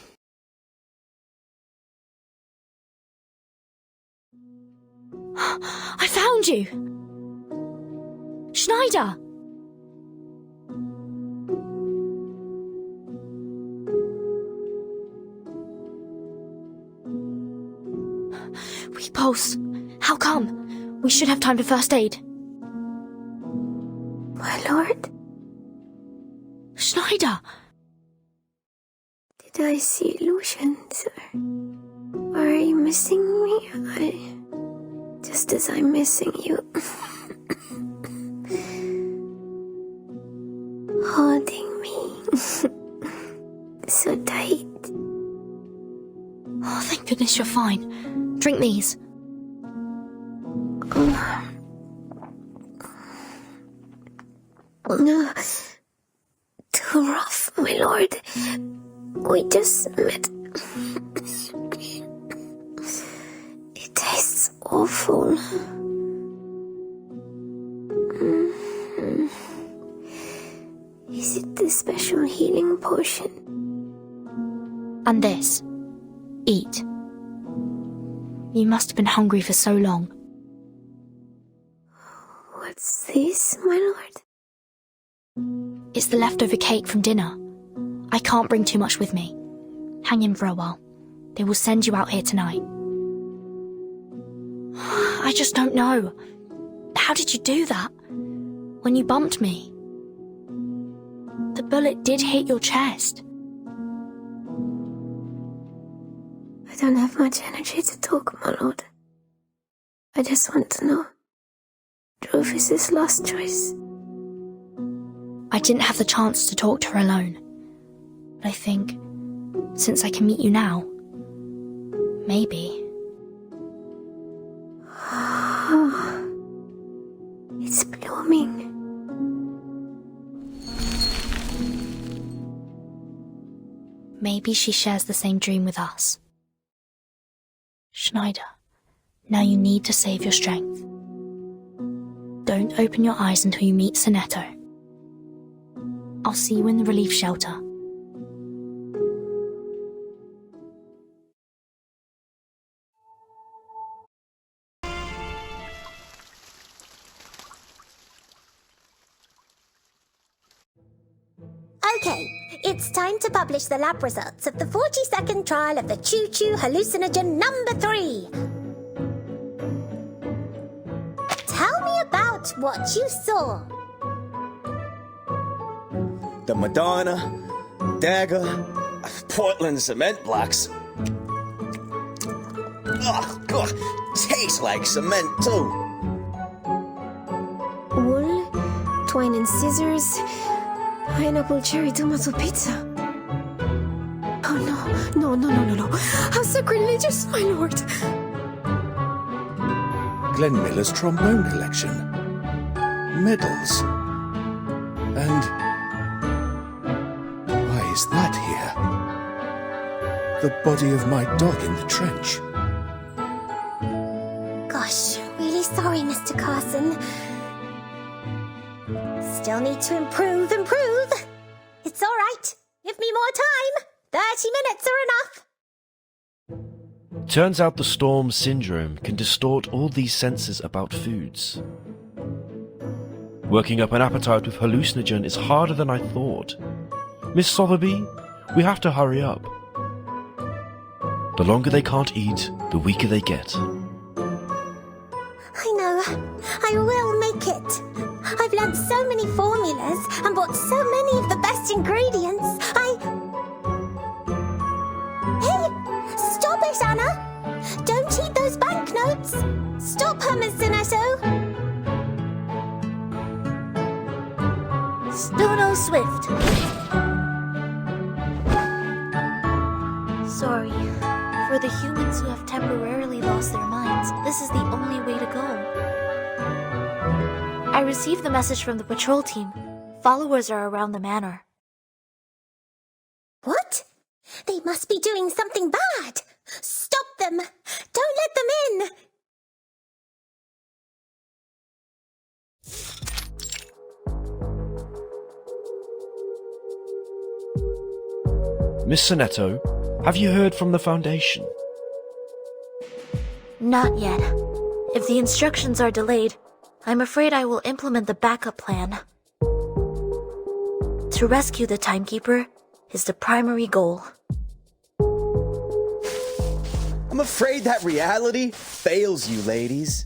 I found you! Schneider! We pulse. How come? We should have time for first aid. My lord, Schneider! did I see illusions? Or are you missing me? Just as I'm missing you. Holding me. So tight. Oh, thank goodness you're fine. Drink these. No. Too rough, my lord. We just met. It tastes awful. Is it the special healing potion? And this. Eat. You must have been hungry for so long. What's this, my lord? It's the leftover cake from dinner. I can't bring too much with me. Hang in for a while. They will send you out here tonight. I just don't know. How did you do that? When you bumped me? The bullet did hit your chest. I don't have much energy to talk, my lord. I just want to know. Rufus's last choice. I didn't have the chance to talk to her alone. But I think, since I can meet you now, maybe. It's blooming. Maybe she shares the same dream with us. Schneider, now you need to save your strength. Don't open your eyes until you meet Sonetto. I'll see you in the relief shelter. Okay, it's time to publish the lab results of the 40-second trial of the Choo Choo hallucinogen number 3. Tell me about what you saw. The Madonna, dagger, Portland cement blocks. Ugh, God, tastes like cement too. Wool, twine and scissors, pineapple cherry tomato pizza. Oh no. How sacrilegious, my lord. Glenn Miller's trombone collection. Medals. And why is that here? The body of my dog in the trench. Gosh, really sorry, Mr. Carson. Still need to improve. It's all right. Give me more time. 30 minutes are enough. Turns out the storm syndrome can distort all these senses about foods. Working up an appetite with hallucinogen is harder than I thought. Miss Sotheby, we have to hurry up. The longer they can't eat, the weaker they get. I know. I will make it. I've learned so many formulas and bought so many of the best ingredients. Hey! Stop it, Anna! Don't eat those banknotes! Stop her, Miss Zinetto! Stono Swift. Sorry. For the humans who have temporarily lost their minds, this is the only way to go. I received the message from the patrol team. Followers are around the manor. What? They must be doing something bad! Stop them! Don't let them in! Miss Sonetto, have you heard from the Foundation? Not yet. If the instructions are delayed, I'm afraid I will implement the backup plan. To rescue the Timekeeper is the primary goal. I'm afraid that reality fails you, ladies.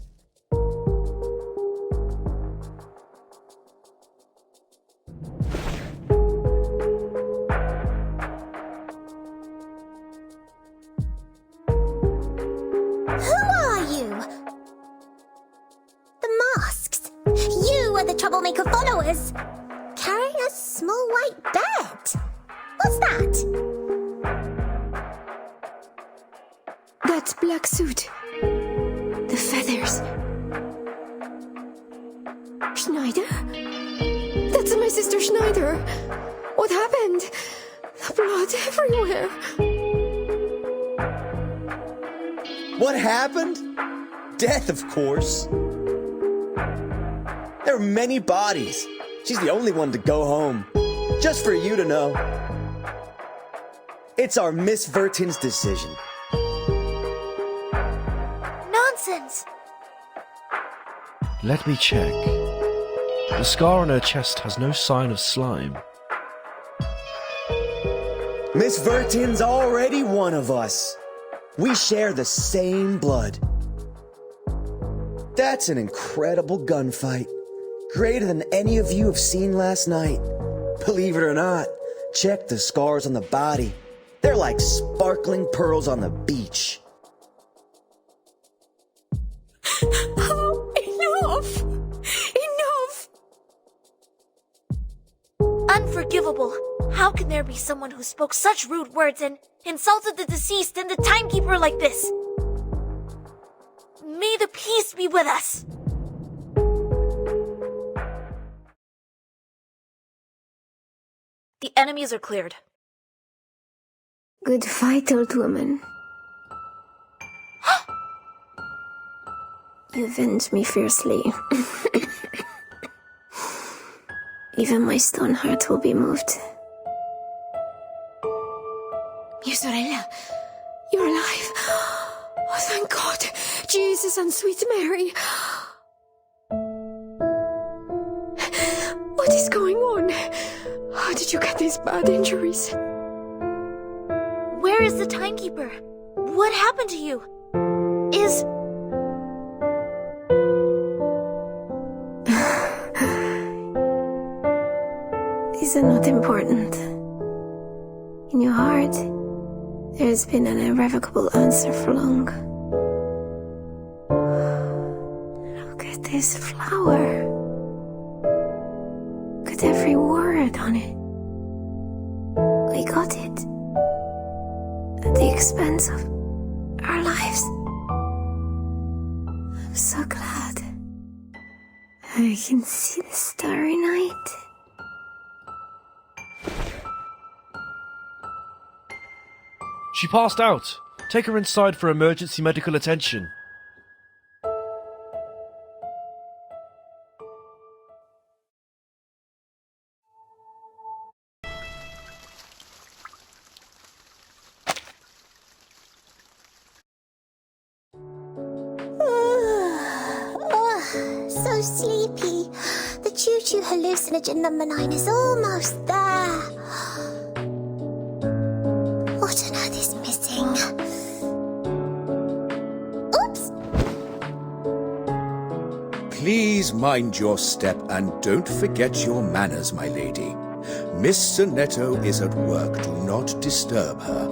Troublemaker followers carrying a small white bed. What's that? That black suit. The feathers. Schneider? That's my sister Schneider. What happened? The blood everywhere. What happened? Death, of course. There are many bodies. She's the only one to go home. Just for you to know. It's our Miss Vertin's decision. Nonsense! Let me check. The scar on her chest has no sign of slime. Miss Vertin's already one of us. We share the same blood. That's an incredible gunfight. Greater than any of you have seen last night. Believe it or not, check the scars on the body. They're like sparkling pearls on the beach. Oh, enough! Enough! Unforgivable. How can there be someone who spoke such rude words and insulted the deceased and the Timekeeper like this? May the peace be with us. The enemies are cleared. Good fight, old woman. You avenged me fiercely. Even my stone heart will be moved. Mia sorella, you're alive. Oh, thank God. Jesus and sweet Mary. What is going on? How did you get these bad injuries? Where is the timekeeper? What happened to you? Is These are not important. In your heart, there has been an irrevocable answer for long. Look at this flower. Look at every word on it. We got it. At the expense of our lives. I'm so glad. I can see the starry night. She passed out. Take her inside for emergency medical attention. So sleepy. The choo-choo hallucinogen number 9 is almost there. What on earth is missing? Oops! Please mind your step and don't forget your manners, my lady. Miss Sonetto is at work. Do not disturb her.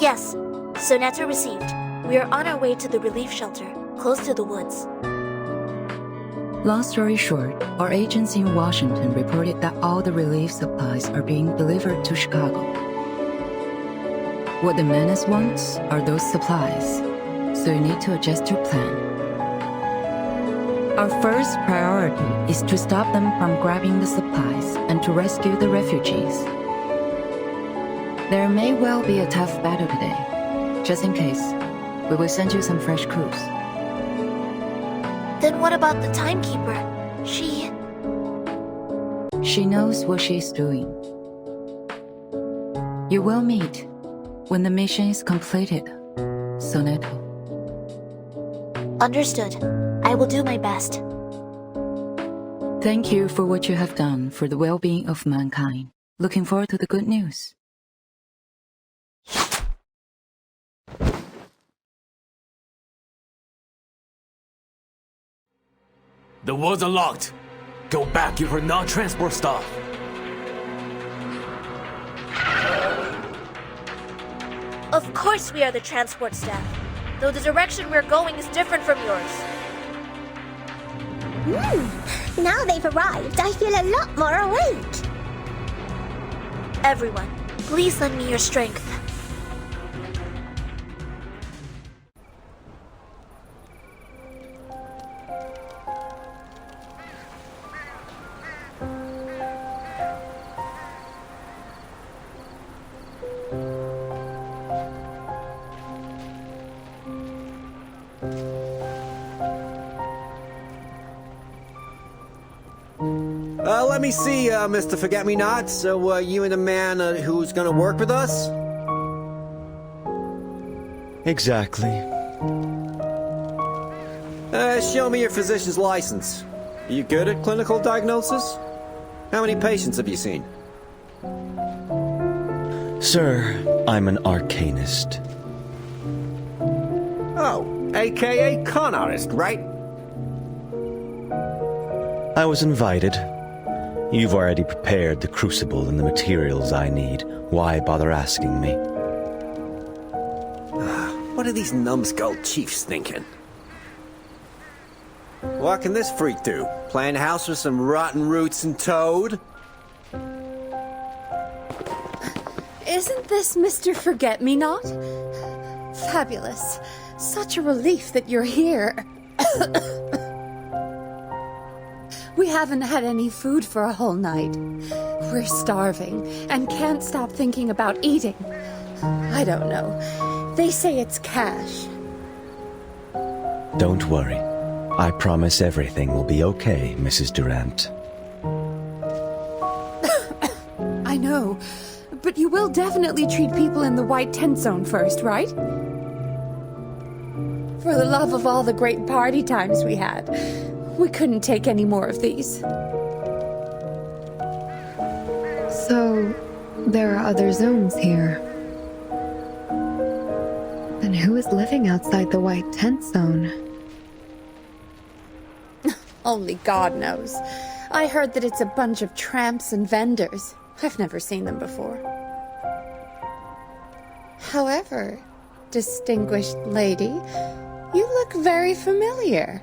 yes, Sonetto received. We are on our way to the relief shelter, close to the woods. Long story short, our agents in Washington reported that all the relief supplies are being delivered to Chicago. What the menace wants are those supplies, so you need to adjust your plan. Our first priority is to stop them from grabbing the supplies and to rescue the refugees. There may well be a tough battle today. Just in case, we will send you some fresh crews. Then what about the timekeeper? She knows what she's doing. You will meet when the mission is completed, Sonetto. Understood. I will do my best. Thank you for what you have done for the well-being of mankind. Looking forward to the good news. The woods are locked. Go back, give her non-transport stuff. Of course we are the transport staff, though the direction we're going is different from yours. Now they've arrived, I feel a lot more awake. Everyone, please lend me your strength. Let me see, Mr. Forget-Me-Not. So, you and the man who's gonna work with us? Exactly. Show me your physician's license. Are you good at clinical diagnosis? How many patients have you seen? Sir, I'm an arcanist. Oh, aka con artist, right? I was invited. You've already prepared the crucible and the materials I need. Why bother asking me? What are these numbskull chiefs thinking? What can this freak do? Playing house with some rotten roots and toad? Isn't this Mr. Forget-Me-Not? Fabulous. Such a relief that you're here. We haven't had any food for a whole night. We're starving and can't stop thinking about eating. I don't know. They say it's cash. Don't worry. I promise everything will be okay, Mrs. Durant. I know, but you will definitely treat people in the white tent zone first, right? For the love of all the great party times we had, we couldn't take any more of these. So, there are other zones here. Then who is living outside the white tent zone? Only God knows. I heard that it's a bunch of tramps and vendors. I've never seen them before. However, distinguished lady, you look very familiar.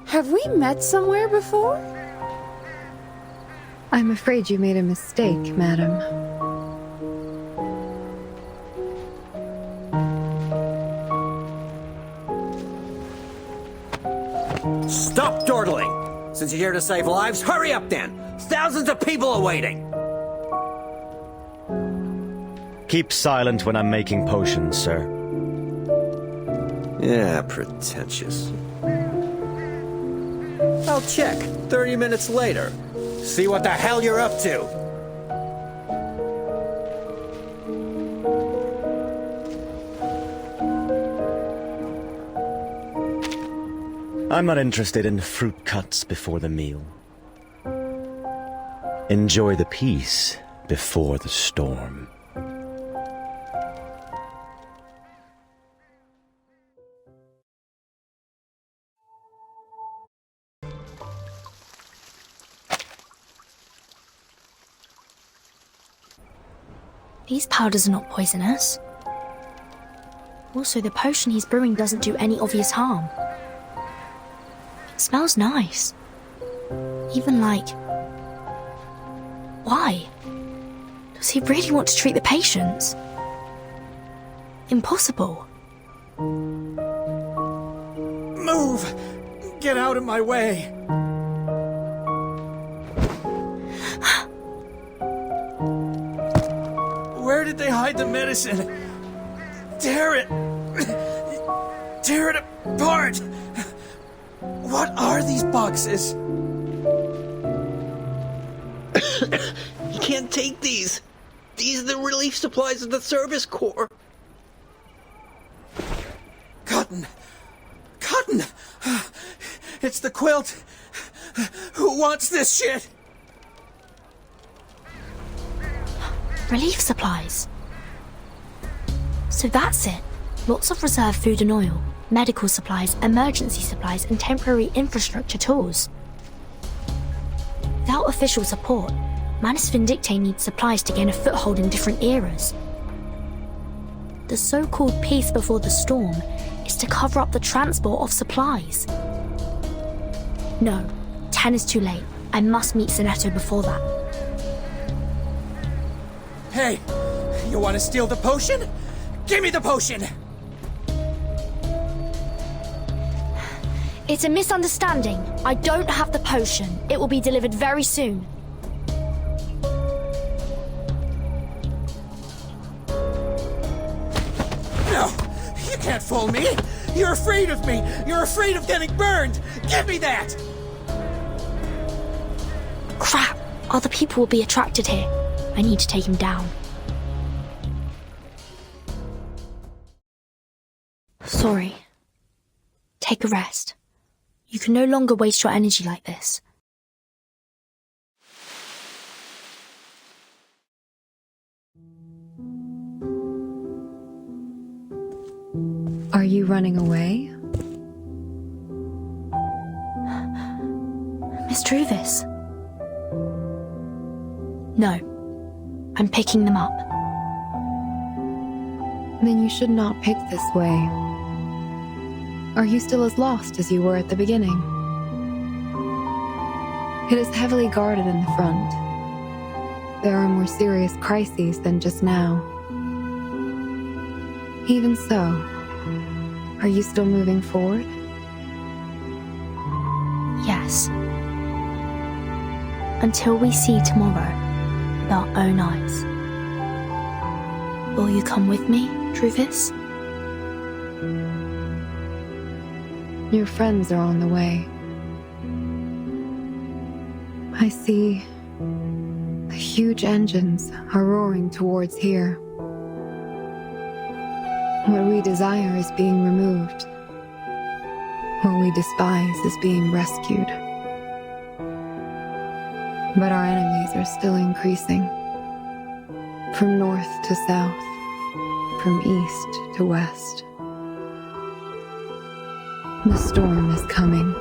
Have we met somewhere before? I'm afraid you made a mistake, madam. Stop dawdling! Since you're here to save lives, hurry up then! Thousands of people are waiting! Keep silent when I'm making potions, sir. Yeah, pretentious. I'll check 30 minutes later. See what the hell you're up to. I'm not interested in fruit cuts before the meal. Enjoy the peace before the storm. These powders are not poisonous. Also, the potion he's brewing doesn't do any obvious harm. It smells nice. Even like... Why? Does he really want to treat the patients? Impossible. Move! Get out of my way! Where did they hide the medicine? Tear it! Tear it apart! What are these boxes? You can't take these. These are the relief supplies of the Service Corps. Cotton! Cotton! It's the quilt! Who wants this shit? Relief supplies. So that's it. Lots of reserve food and oil, medical supplies, emergency supplies, and temporary infrastructure tools. Without official support, Manus Vindictae needs supplies to gain a foothold in different eras. The so-called peace before the storm is to cover up the transport of supplies. No, 10 is too late. I must meet Sinetto before that. Hey, you want to steal the potion? Give me the potion! It's a misunderstanding. I don't have the potion. It will be delivered very soon. No, you can't fool me! You're afraid of me! You're afraid of getting burned! Give me that! Crap! Other people will be attracted here. I need to take him down. Sorry. Take a rest. You can no longer waste your energy like this. Are you running away? Miss Druvis? No. I'm picking them up. Then you should not pick this way. Are you still as lost as you were at the beginning? It is heavily guarded in the front. There are more serious crises than just now. Even so, are you still moving forward? Yes. Until we see tomorrow with our own eyes. Will you come with me, Druvis? Your friends are on the way. I see the huge engines are roaring towards here. What we desire is being removed. What we despise is being rescued. But our enemies are still increasing. From north to south, from east to west. The storm is coming.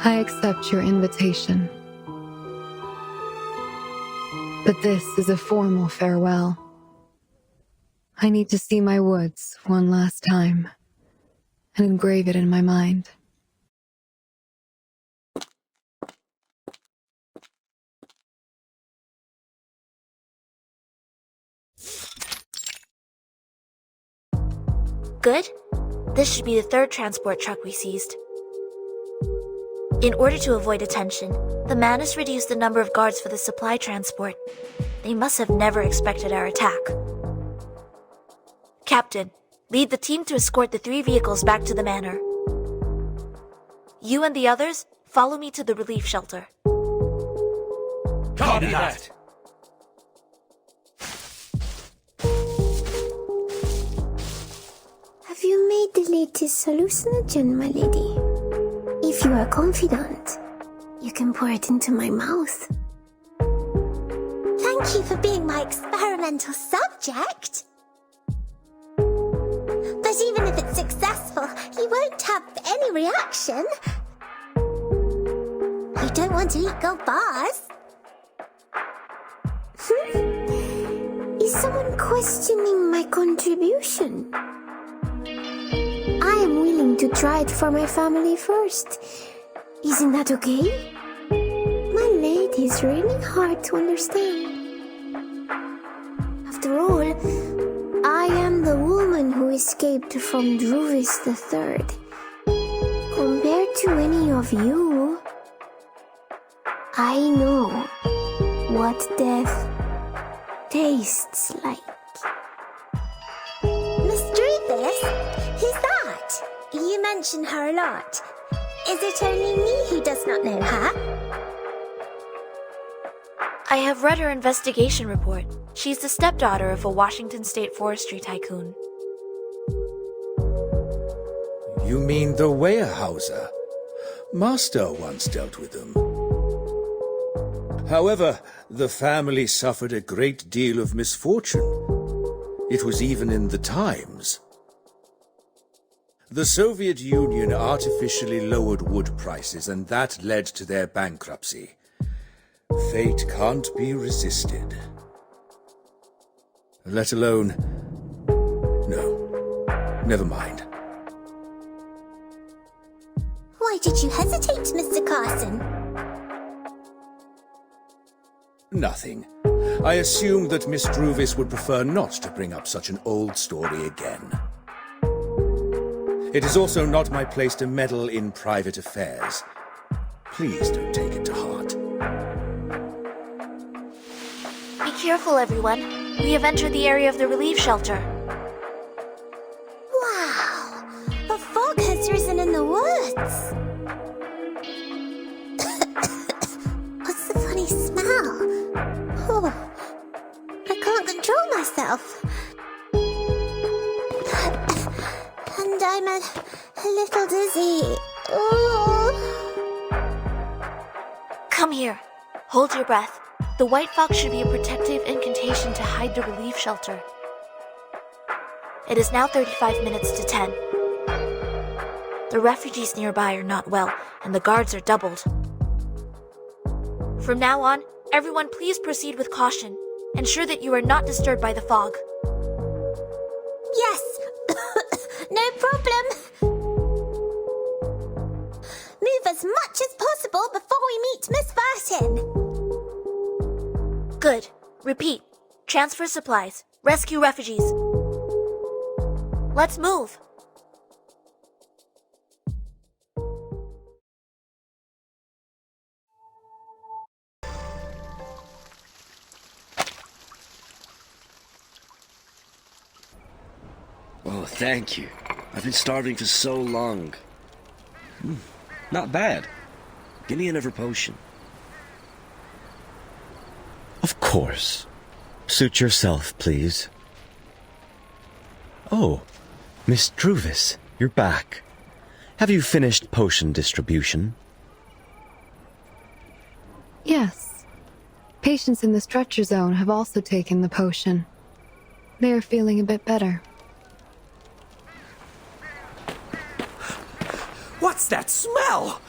I accept your invitation. But this is a formal farewell. I need to see my woods one last time and engrave it in my mind. Good? This should be the third transport truck we seized. In order to avoid attention, the Manus reduced the number of guards for the supply transport. They must have never expected our attack. Captain, lead the team to escort the 3 vehicles back to the manor. You and the others, follow me to the relief shelter. Copy that. Have you made the latest hallucinogen, my lady? If you are confident, you can pour it into my mouth. Thank you for being my experimental subject. But even if it's successful, you won't have any reaction. You don't want to eat gold bars. Is someone questioning my contribution? I am willing to try it for my family first. Isn't that okay? My lady is really hard to understand. After all, I am the woman who escaped from Druvis III. Compared to any of you, I know what death tastes like. Miss Druvis? Who's that? You mention her a lot. Is it only me who does not know her? I have read her investigation report. She's the stepdaughter of a Washington State forestry tycoon. You mean the Weyerhauser? Master once dealt with them. However, the family suffered a great deal of misfortune. It was even in the Times. The Soviet Union artificially lowered wood prices, and that led to their bankruptcy. Fate can't be resisted. Let alone... No, never mind. Why did you hesitate, Mr. Carson? Nothing. I assumed that Miss Druvis would prefer not to bring up such an old story again. It is also not my place to meddle in private affairs. Please don't take it to heart. Be careful, everyone. We have entered the area of the relief shelter. Wow! A fog has risen in the woods! What's the funny smell? Oh, I can't control myself. And I'm a little dizzy. Ooh. Come here. Hold your breath. The white fog should be a protective incantation to hide the relief shelter. It is now 35 minutes to 10. The refugees nearby are not well, and the guards are doubled. From now on, everyone please proceed with caution. Ensure that you are not disturbed by the fog. Yes! No problem! Move as much as possible before we meet Miss Burton! Good. Repeat. Transfer supplies. Rescue refugees. Let's move. Oh, thank you. I've been starving for so long. Not bad. Give me another potion. Of course. Suit yourself, please. Oh, Miss Druvis, you're back. Have you finished potion distribution? Yes. Patients in the stretcher zone have also taken the potion. They are feeling a bit better. What's that smell?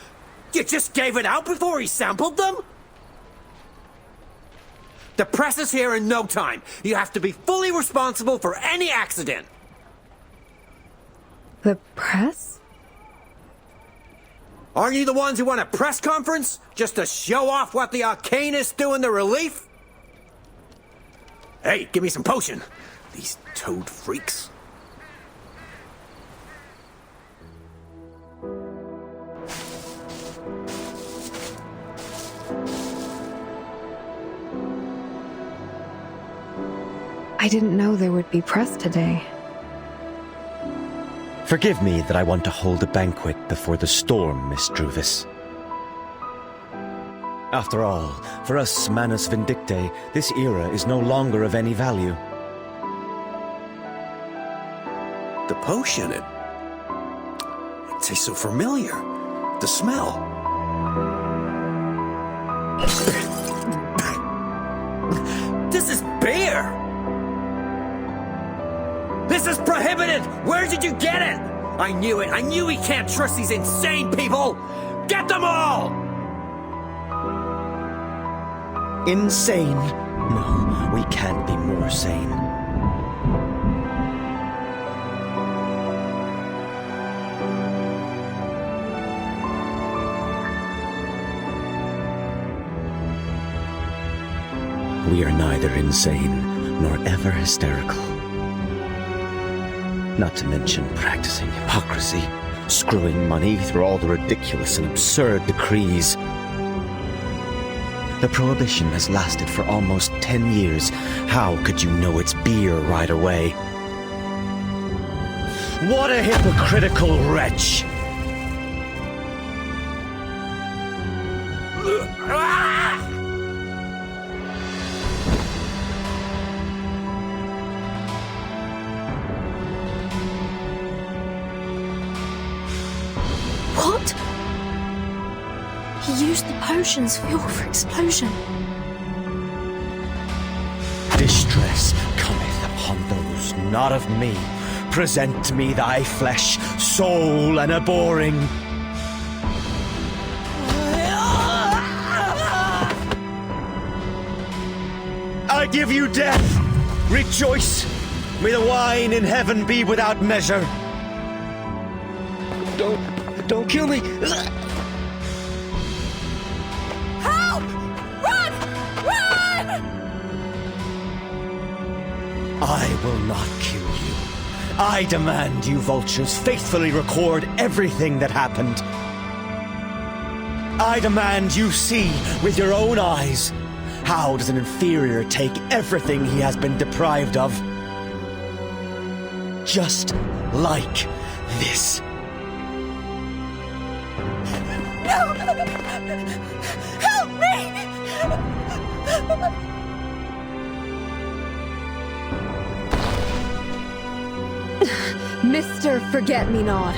You just gave it out before he sampled them? The press is here in no time. You have to be fully responsible for any accident. The press? Aren't you the ones who want a press conference? Just to show off what the arcanists do in the relief? Hey, give me some potion. These toad freaks. I didn't know there would be press today. Forgive me that I want to hold a banquet before the storm, Miss Druvis. After all, for us Manus Vindictae, this era is no longer of any value. The potion, it tastes so familiar. The smell. This is beer! This is prohibited! Where did you get it? I knew it! I knew we can't trust these insane people! Get them all! Insane? No, we can't be more sane. We are neither insane nor ever hysterical. Not to mention practicing hypocrisy, screwing money through all the ridiculous and absurd decrees. The prohibition has lasted for almost 10 years. How could you know it's beer right away? What a hypocritical wretch! What? He used the potion's fuel for explosion. Distress cometh upon those not of me. Present me thy flesh, soul, and abhorring. I give you death. Rejoice. May the wine in heaven be without measure. Don't kill me. Help! Run! Run! I will not kill you. I demand you vultures faithfully record everything that happened. I demand you see with your own eyes. How does an inferior take everything he has been deprived of? Just like this. No! Help me! Mr. Forget-Me-Not.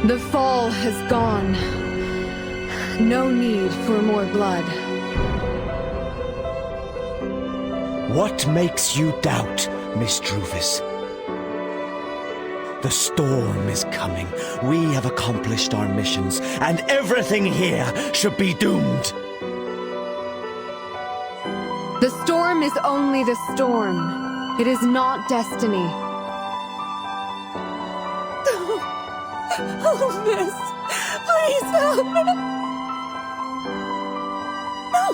The fall has gone. No need for more blood. What makes you doubt, Miss Druvis? The storm is coming. We have accomplished our missions, and everything here should be doomed. The storm is only the storm. It is not destiny. Oh, miss. Please help me. No.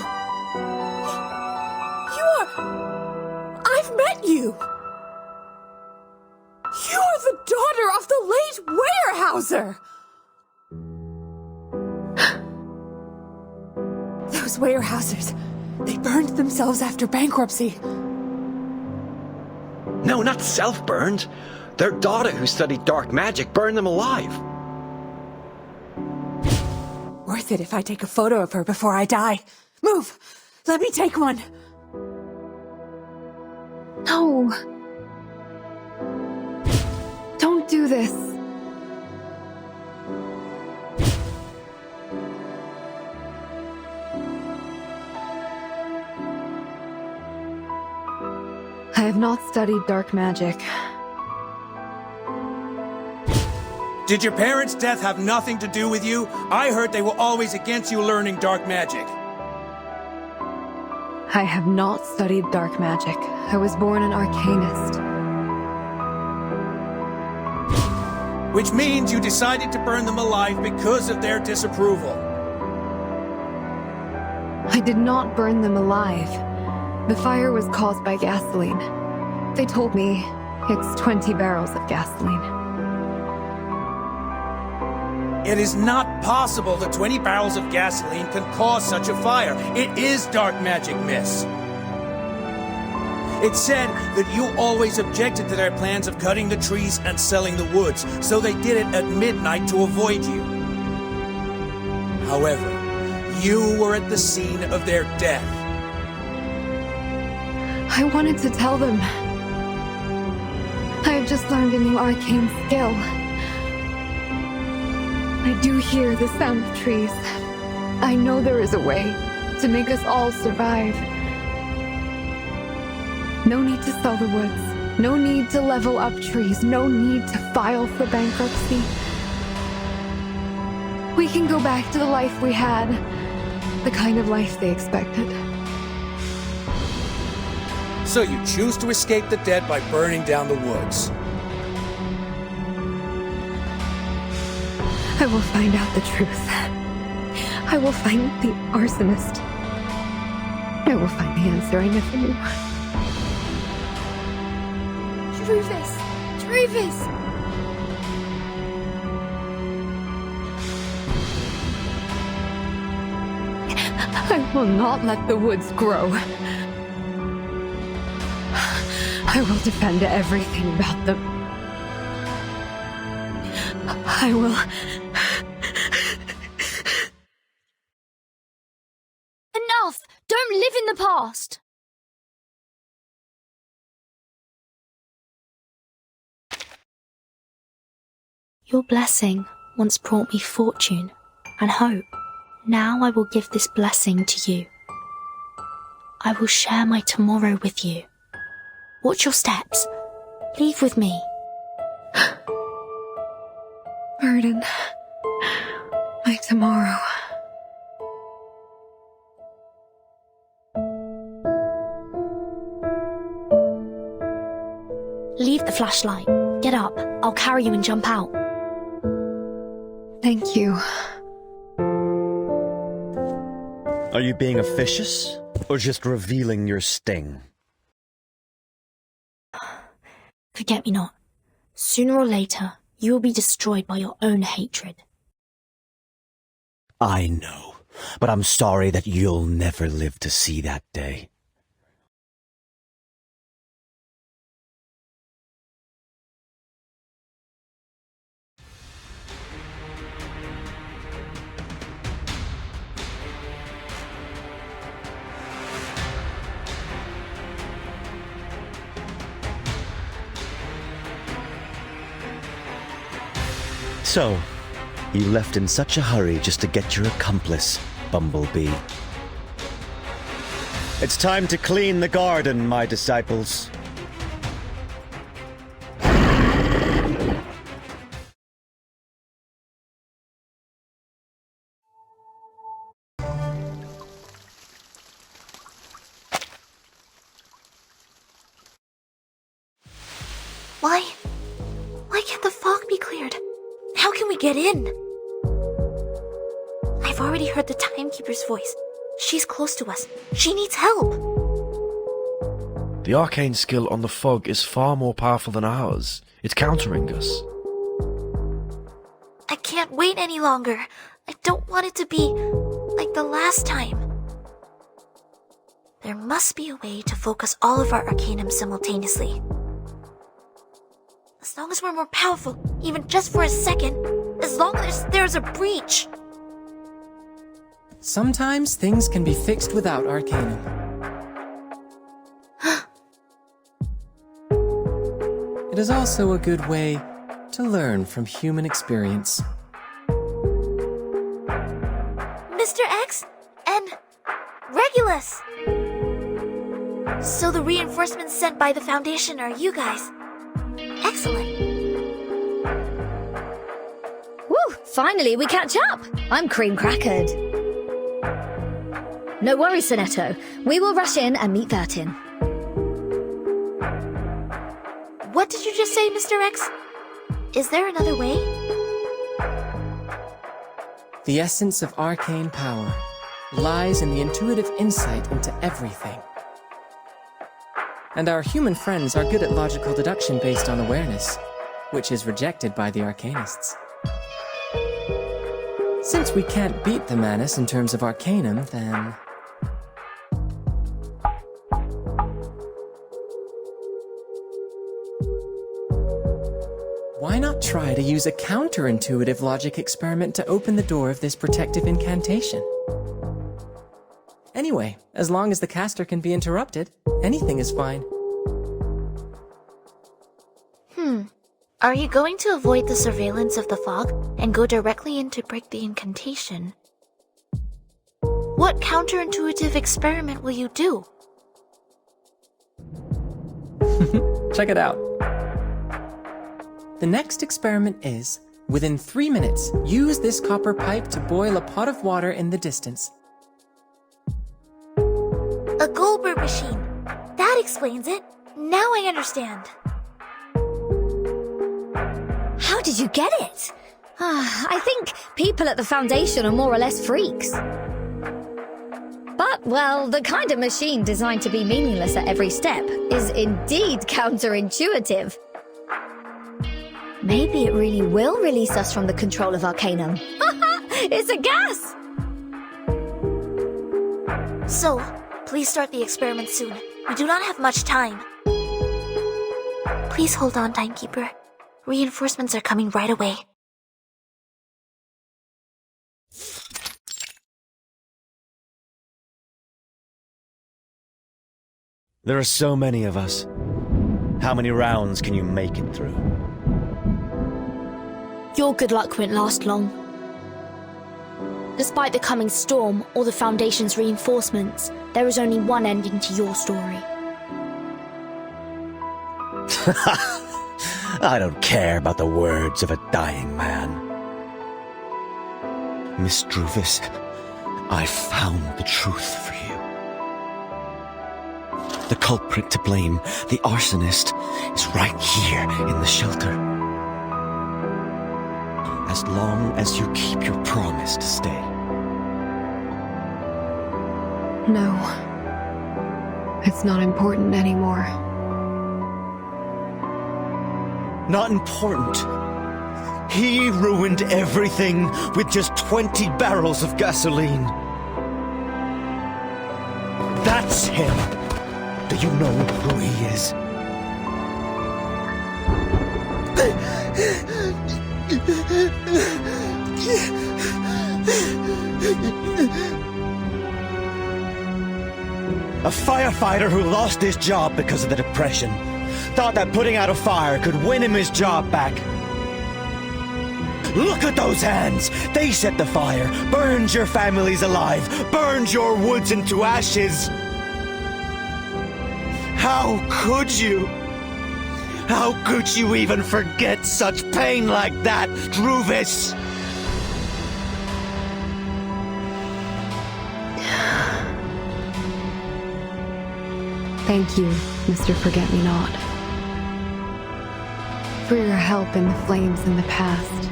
You are... I've met you. You're the daughter of the late Weyerhaeuser. Those Weyerhaeusers, they burned themselves after bankruptcy. No, not self-burned. Their daughter who studied dark magic burned them alive. Worth it if I take a photo of her before I die. Move! Let me take one. No. Don't do this. I have not studied dark magic. Did your parents' death have nothing to do with you? I heard they were always against you learning dark magic. I have not studied dark magic. I was born an arcanist. Which means you decided to burn them alive because of their disapproval. I did not burn them alive. The fire was caused by gasoline. They told me it's 20 barrels of gasoline. It is not possible that 20 barrels of gasoline can cause such a fire. It is dark magic, miss. It said that you always objected to their plans of cutting the trees and selling the woods, so they did it at midnight to avoid you. However, you were at the scene of their death. I wanted to tell them. I have just learned a new arcane skill. I do hear the sound of trees. I know there is a way to make us all survive. No need to sell the woods. No need to level up trees. No need to file for bankruptcy. We can go back to the life we had. The kind of life they expected. So you choose to escape the dead by burning down the woods. I will find out the truth. I will find the arsonist. I will find the answer I never knew. Travis! Travis! I will not let the woods grow. I will defend everything about them. I will... Enough! Don't live in the past! Your blessing once brought me fortune and hope. Now I will give this blessing to you. I will share my tomorrow with you. Watch your steps. Leave with me. Burden. My tomorrow. Leave the flashlight. Get up. I'll carry you and jump out. Thank you. Are you being officious, or just revealing your sting? Forget me not. Sooner or later, you will be destroyed by your own hatred. I know, but I'm sorry that you'll never live to see that day. So, you left in such a hurry just to get your accomplice, Bumblebee. It's time to clean the garden, my disciples. Why can't the fog be cleared? How can we get in? I've already heard the timekeeper's voice. She's close to us. She needs help. The arcane skill on the fog is far more powerful than ours. It's countering us. I can't wait any longer. I don't want it to be like the last time. There must be a way to focus all of our arcanum simultaneously. As long as we're more powerful, even just for a second, as long as there's a breach. Sometimes things can be fixed without arcanum. It is also a good way to learn from human experience. Mr. X and Regulus! So the reinforcements sent by the Foundation are you guys. Excellent. Woo! Finally, we catch up. I'm cream crackered. No worries, Sonetto. We will rush in and meet Vertin. What did you just say, Mr. X? Is there another way? The essence of arcane power lies in the intuitive insight into everything. And our human friends are good at logical deduction based on awareness, which is rejected by the Arcanists. Since we can't beat the Manus in terms of Arcanum, then... why not try to use a counterintuitive logic experiment to open the door of this protective incantation? Anyway, as long as the caster can be interrupted, anything is fine. Are you going to avoid the surveillance of the fog and go directly in to break the incantation? What counterintuitive experiment will you do? Check it out. The next experiment is, within 3 minutes, use this copper pipe to boil a pot of water in the distance. A Goldberg machine. That explains it. Now I understand. How did you get it? I think people at the Foundation are more or less freaks. But, well, the kind of machine designed to be meaningless at every step is indeed counterintuitive. Maybe it really will release us from the control of Arcanum. It's a gas! So, please start the experiment soon. We do not have much time. Please hold on, Timekeeper. Reinforcements are coming right away. There are so many of us. How many rounds can you make it through? Your good luck won't last long. Despite the coming storm or the Foundation's reinforcements, there is only one ending to your story. I don't care about the words of a dying man. Miss Druvis, I found the truth for you. The culprit to blame, the arsonist, is right here in the shelter. As long as you keep your promise to stay. No. It's not important anymore. Not important. He ruined everything with just 20 barrels of gasoline. That's him. Do you know who he is? A firefighter who lost his job because of the Depression. Thought that putting out a fire could win him his job back. Look at those hands! They set the fire, burned your families alive, burned your woods into ashes. How could you? How could you even forget such pain like that, Druvis? Thank you, Mr. Forget-Me-Not. For your help in the flames in the past.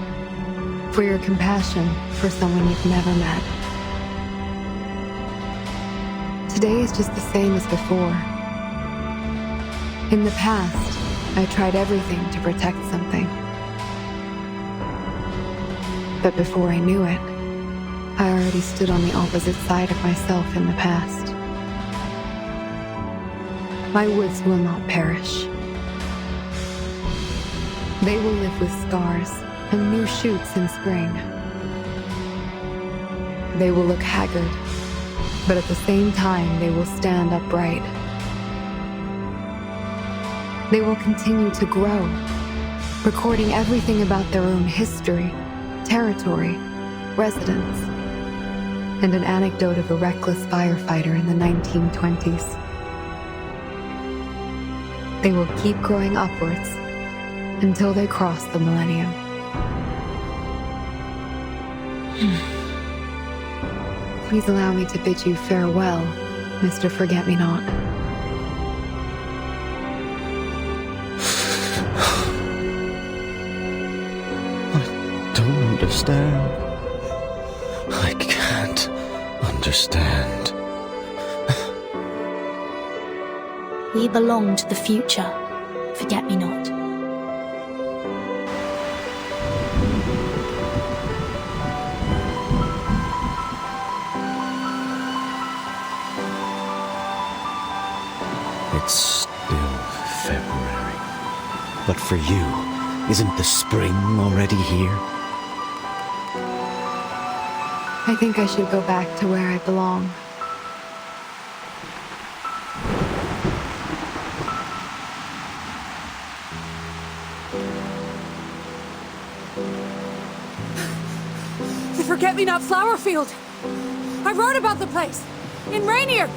For your compassion for someone you've never met. Today is just the same as before. In the past, I tried everything to protect something. But before I knew it, I already stood on the opposite side of myself in the past. My woods will not perish. They will live with scars and new shoots in spring. They will look haggard, but at the same time they will stand upright. They will continue to grow, recording everything about their own history, territory, residents, and an anecdote of a reckless firefighter in the 1920s. They will keep growing upwards until they cross the millennium. Please allow me to bid you farewell, Mr. Forget-Me-Not. I don't understand. I can't understand. We belong to the future, Forget-Me-Not. It's still February. But for you, isn't the spring already here? I think I should go back to where I belong. The Forget-Me-Not flower field! I wrote about the place! In Rainier!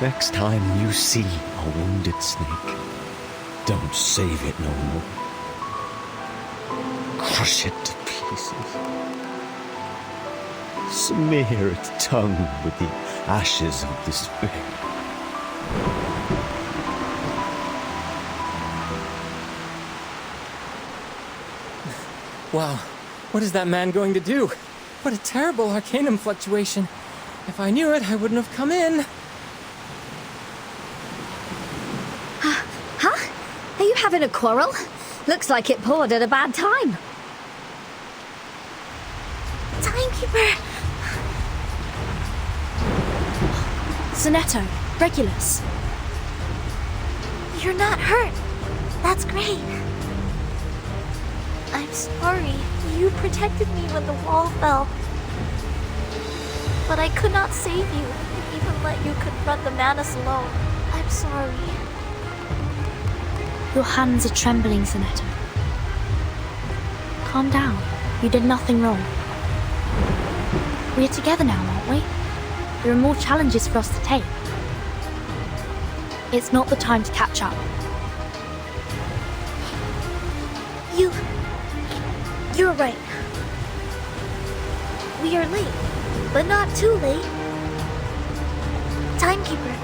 Next time you see a wounded snake, don't save it no more. Crush it to pieces. Smear its tongue with the ashes of despair. Wow, what is that man going to do? What a terrible arcanum fluctuation. If I knew it, I wouldn't have come in. Huh? Are you having a quarrel? Looks like it poured at a bad time. Timekeeper! Zanetto, Regulus. You're not hurt. That's great. I'm sorry. You protected me when the wall fell. But I could not save you and even let you confront the Manus alone. I'm sorry. Your hands are trembling, Zanetto. Calm down. You did nothing wrong. We're together now, aren't we? There are more challenges for us to take. It's not the time to catch up. You're right. We are late, but not too late. Timekeeper,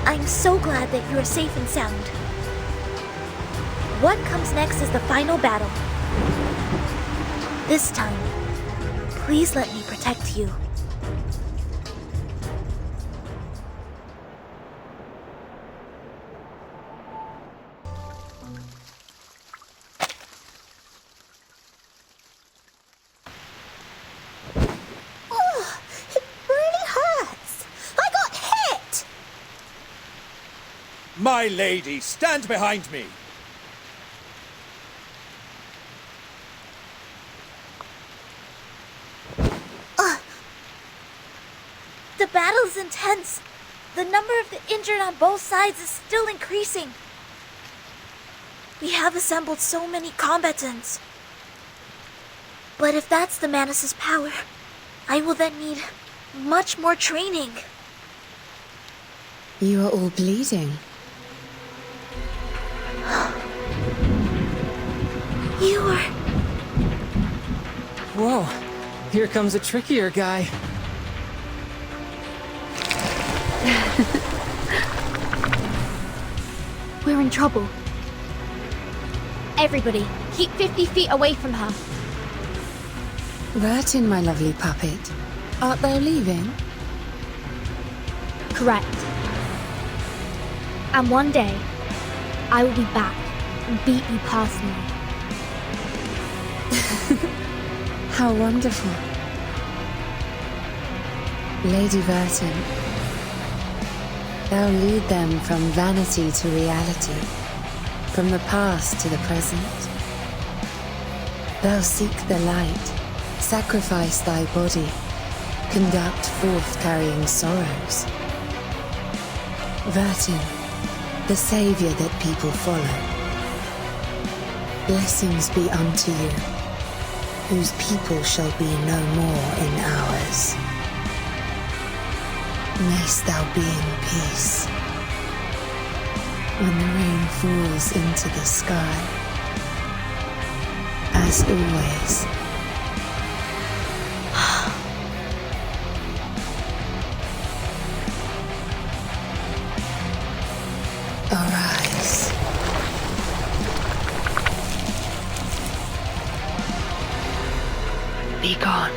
I'm so glad that you are safe and sound. What comes next is the final battle. This time, please let me protect you. Oh, it really hurts. I got hit. My lady, stand behind me. The battle's intense. The number of the injured on both sides is still increasing. We have assembled so many combatants. But if that's the Manus' power, I will then need much more training. You are all bleeding. You are... Whoa, here comes a trickier guy. We're in trouble. Everybody, keep 50 feet away from her. Bertin, my lovely puppet. Art thou leaving? Correct. And one day, I will be back and beat you personally. How wonderful. Lady Bertin, thou lead them from vanity to reality, from the past to the present. Thou seek the light, sacrifice thy body, conduct forth carrying sorrows. Vertin, the saviour that people follow. Blessings be unto you, whose people shall be no more in ours. Mayst thou be in peace. When the rain falls into the sky, as always, arise. Be gone.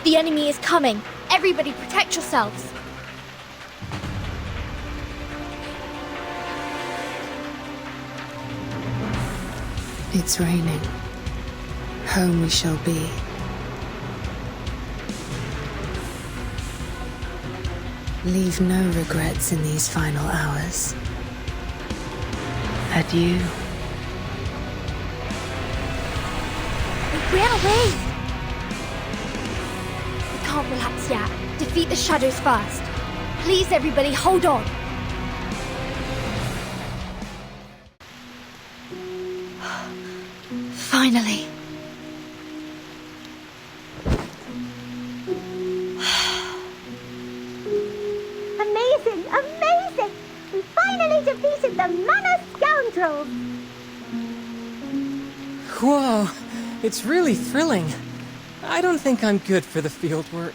The enemy is coming. Everybody protect yourselves. It's raining. Home we shall be. Leave no regrets in these final hours. Adieu. We ran away! We can't relax yet. Defeat the shadows first. Please, everybody, hold on. Finally. Amazing! Amazing! We finally defeated the Mana Scoundrels! Whoa, it's really thrilling. I don't think I'm good for the field work.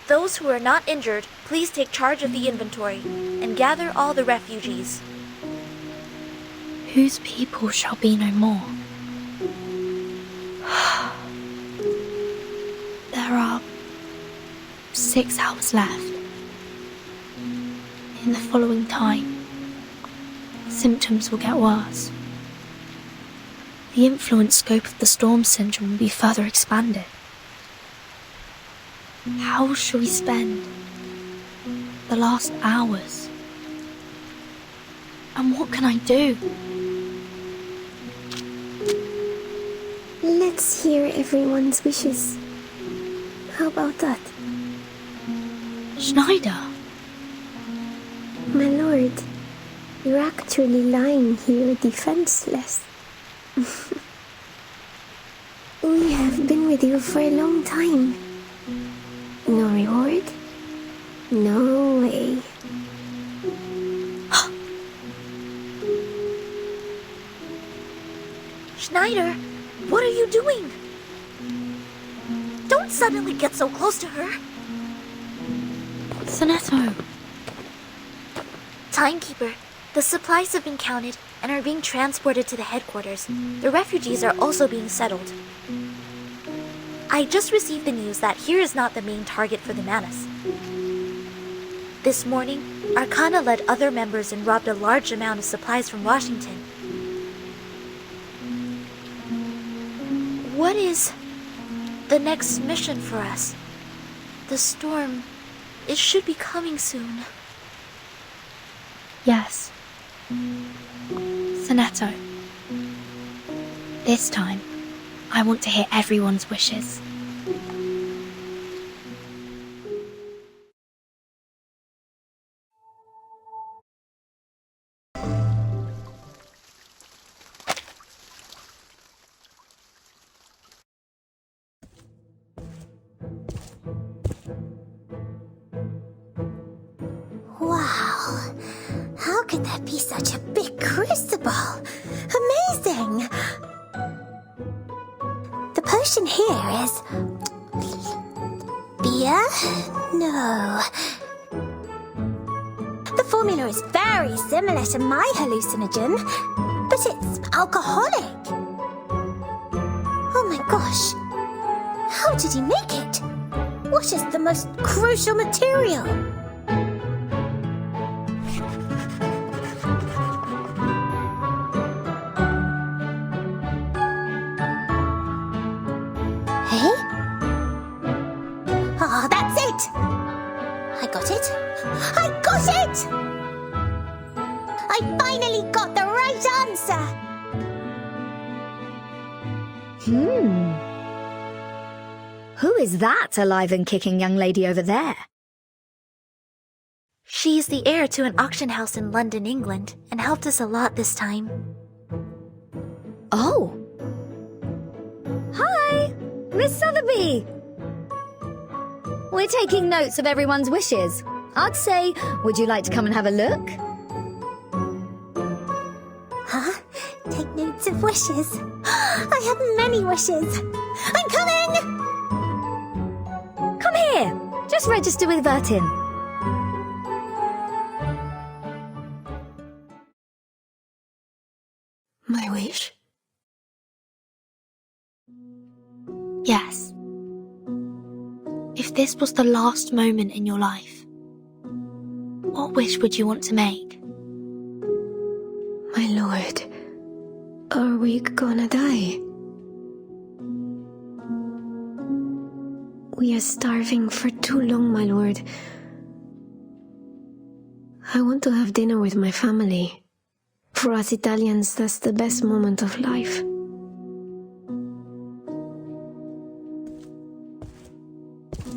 Those who are not injured, please take charge of the inventory and gather all the refugees. Whose people shall be no more? There are 6 hours left. In the following time, symptoms will get worse. The influence scope of the storm syndrome will be further expanded. How shall we spend the last hours? And what can I do? Let's hear everyone's wishes. How about that? Schneider! My lord, you're actually lying here defenseless. We have been with you for a long time. No reward? No way. Schneider, what are you doing? Don't suddenly get so close to her. Sonetto! Timekeeper, the supplies have been counted and are being transported to the headquarters. The refugees are also being settled. I just received the news that here is not the main target for the Manus. This morning, Arcana led other members and robbed a large amount of supplies from Washington. What is the next mission for us? The storm, it should be coming soon. Yes. Sonetto. This time, I want to hear everyone's wishes. Wow! How could there be such a big crucible? Amazing! The potion here is... beer? No. The formula is very similar to my hallucinogen, but it's alcoholic. Oh my gosh. How did he make it? What is the most crucial material? Ah, that's it! I got it! I got it! I finally got the right answer! Melissa! Who is that alive and kicking young lady over there? She is the heir to an auction house in London, England, and helped us a lot this time. Oh. Hi, Miss Sotheby. We're taking notes of everyone's wishes. I'd say, would you like to come and have a look? Huh? Take notes of wishes. I have many wishes. I'm coming! Come here. Just register with Vertin. My wish? Yes. If this was the last moment in your life, what wish would you want to make? My lord, are we gonna die? We are starving for too long, my lord. I want to have dinner with my family. For us Italians, that's the best moment of life.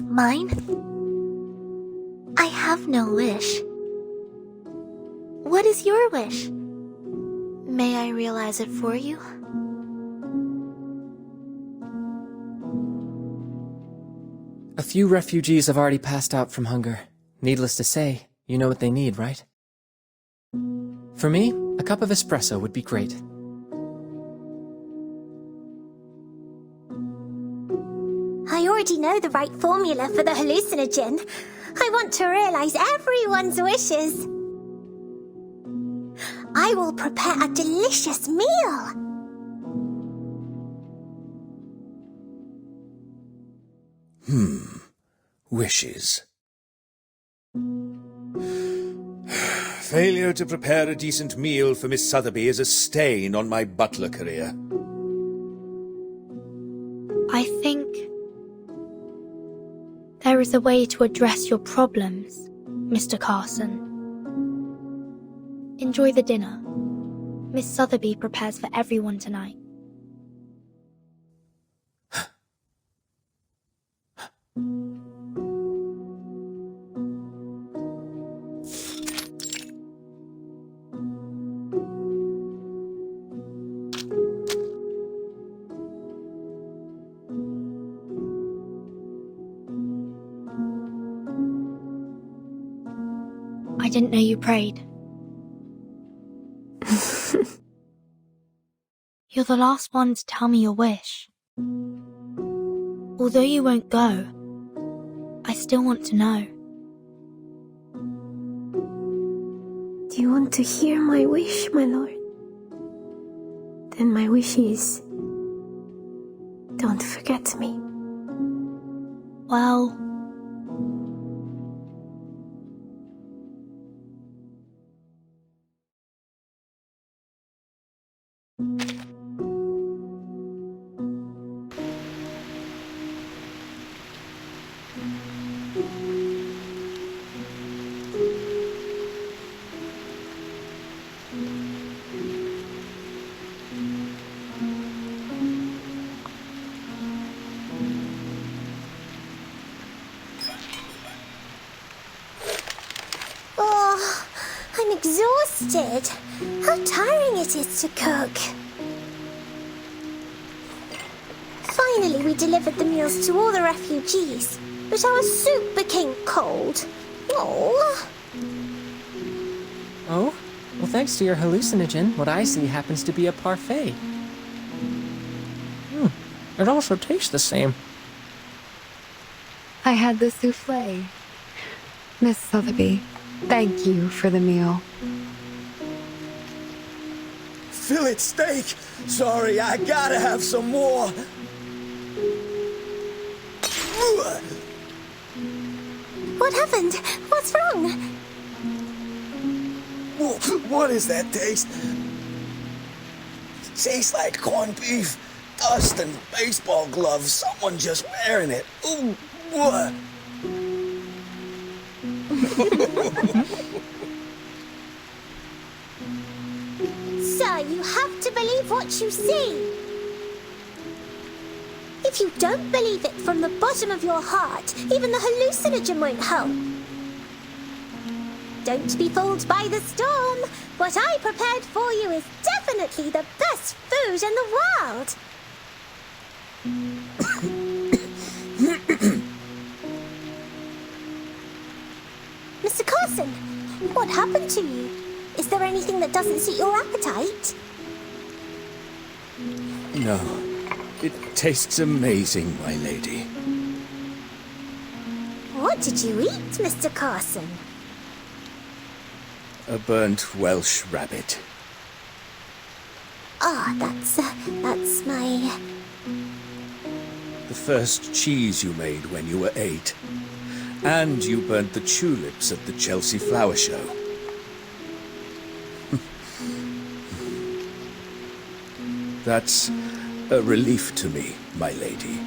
Mine? I have no wish. What is your wish? May I realize it for you? A few refugees have already passed out from hunger. Needless to say, you know what they need, right? For me, a cup of espresso would be great. I already know the right formula for the hallucinogen. I want to realize everyone's wishes. I will prepare a delicious meal. Wishes. Failure to prepare a decent meal for Miss Sotheby is a stain on my butler career. I think there is a way to address your problems, Mr. Carson. Enjoy the dinner. Miss Sotheby prepares for everyone tonight. I didn't know you prayed. You're the last one to tell me your wish. Although you won't go, I still want to know. Do you want to hear my wish, my lord? Then my wish is, don't forget me. Well, Oh, I'm exhausted. How tiring it is to cook. Finally, we delivered the meals to all the refugees, but our soup became cold. Oh. Oh? Well, thanks to your hallucinogen, what I see happens to be a parfait. It also tastes the same. I had the souffle. Miss Sotheby, thank you for the meal. Fillet steak! Sorry, I gotta have some more. What happened? What's wrong? What is that taste? It tastes like corned beef, dust, and baseball gloves. Someone just wearing it. Ooh, what? sir, you have to believe what you see. If you don't believe it from the bottom of your heart, even the hallucinogen won't help. Don't be fooled by the storm. What I prepared for you is definitely the best food in the world. Mr. Carson, what happened to you? Is there anything that doesn't suit your appetite? No. It tastes amazing, my lady. What did you eat, Mr. Carson? A burnt Welsh rabbit. Ah, that's my... The first cheese you made when you were 8. And you burnt the tulips at the Chelsea Flower Show. That's a relief to me, my lady.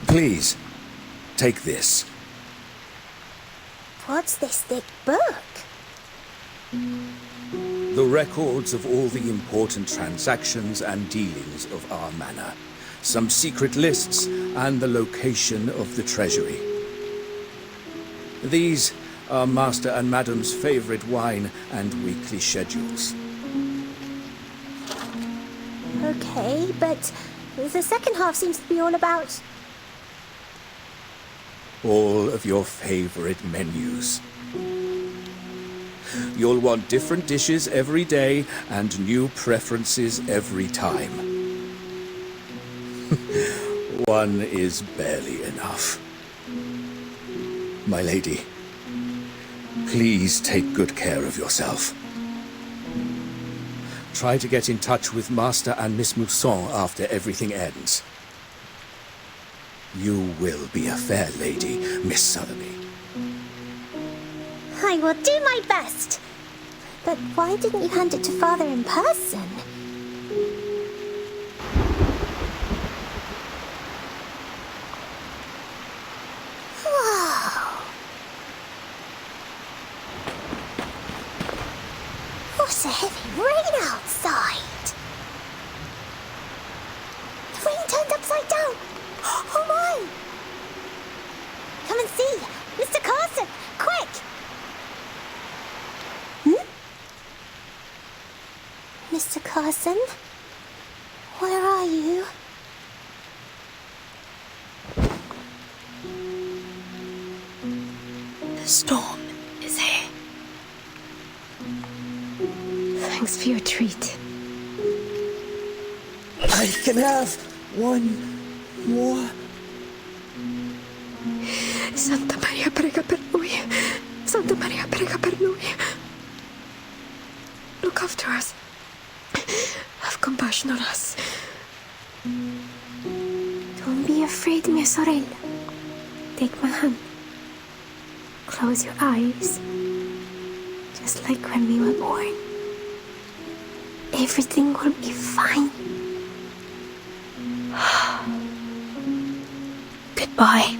Please, take this. What's this thick book? The records of all the important transactions and dealings of our manor. Some secret lists and the location of the treasury. These are Master and Madam's favorite wine and weekly schedules. Okay, but the second half seems to be all about... All of your favorite menus. You'll want different dishes every day and new preferences every time. One is barely enough. My lady, please take good care of yourself. Try to get in touch with Master and Miss Mousson after everything ends. You will be a fair lady, Miss Sotheby. I will do my best. But why didn't you hand it to Father in person? Wow. What a heavy rain outside. The rain turned upside down. Oh my! Come and see! Mr. Carson! Quick! Mr. Carson? Where are you? The storm is here. Thanks for your treat. I can have one more. Santa Maria, prega per noi. Santa Maria, prega per noi. Look after us. Have compassion on us. Don't be afraid, mia sorella. Take my hand. Close your eyes. Just like when we were born. Everything will be fine. Goodbye.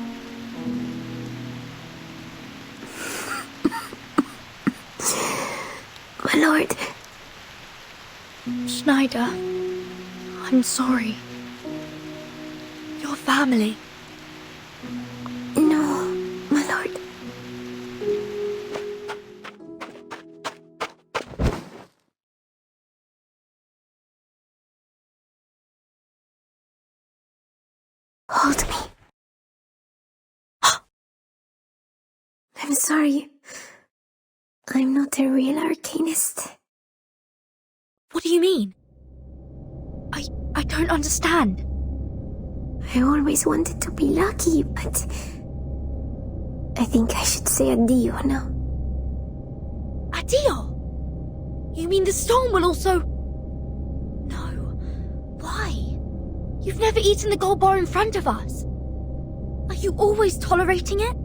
My lord. Schneider, I'm sorry. Your family. No, my lord. Hold me. I'm sorry. I'm not a real arcanist. What do you mean? I don't understand. I always wanted to be lucky, but I think I should say addio now. Addio? You mean the storm will also... No. Why? You've never eaten the gold bar in front of us. Are you always tolerating it?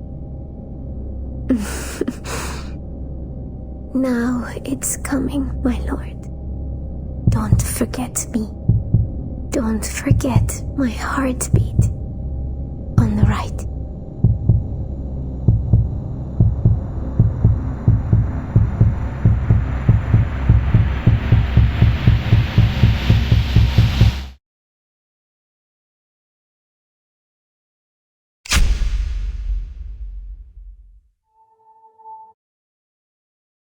Now it's coming, my lord. Don't forget me. Don't forget my heartbeat on the right.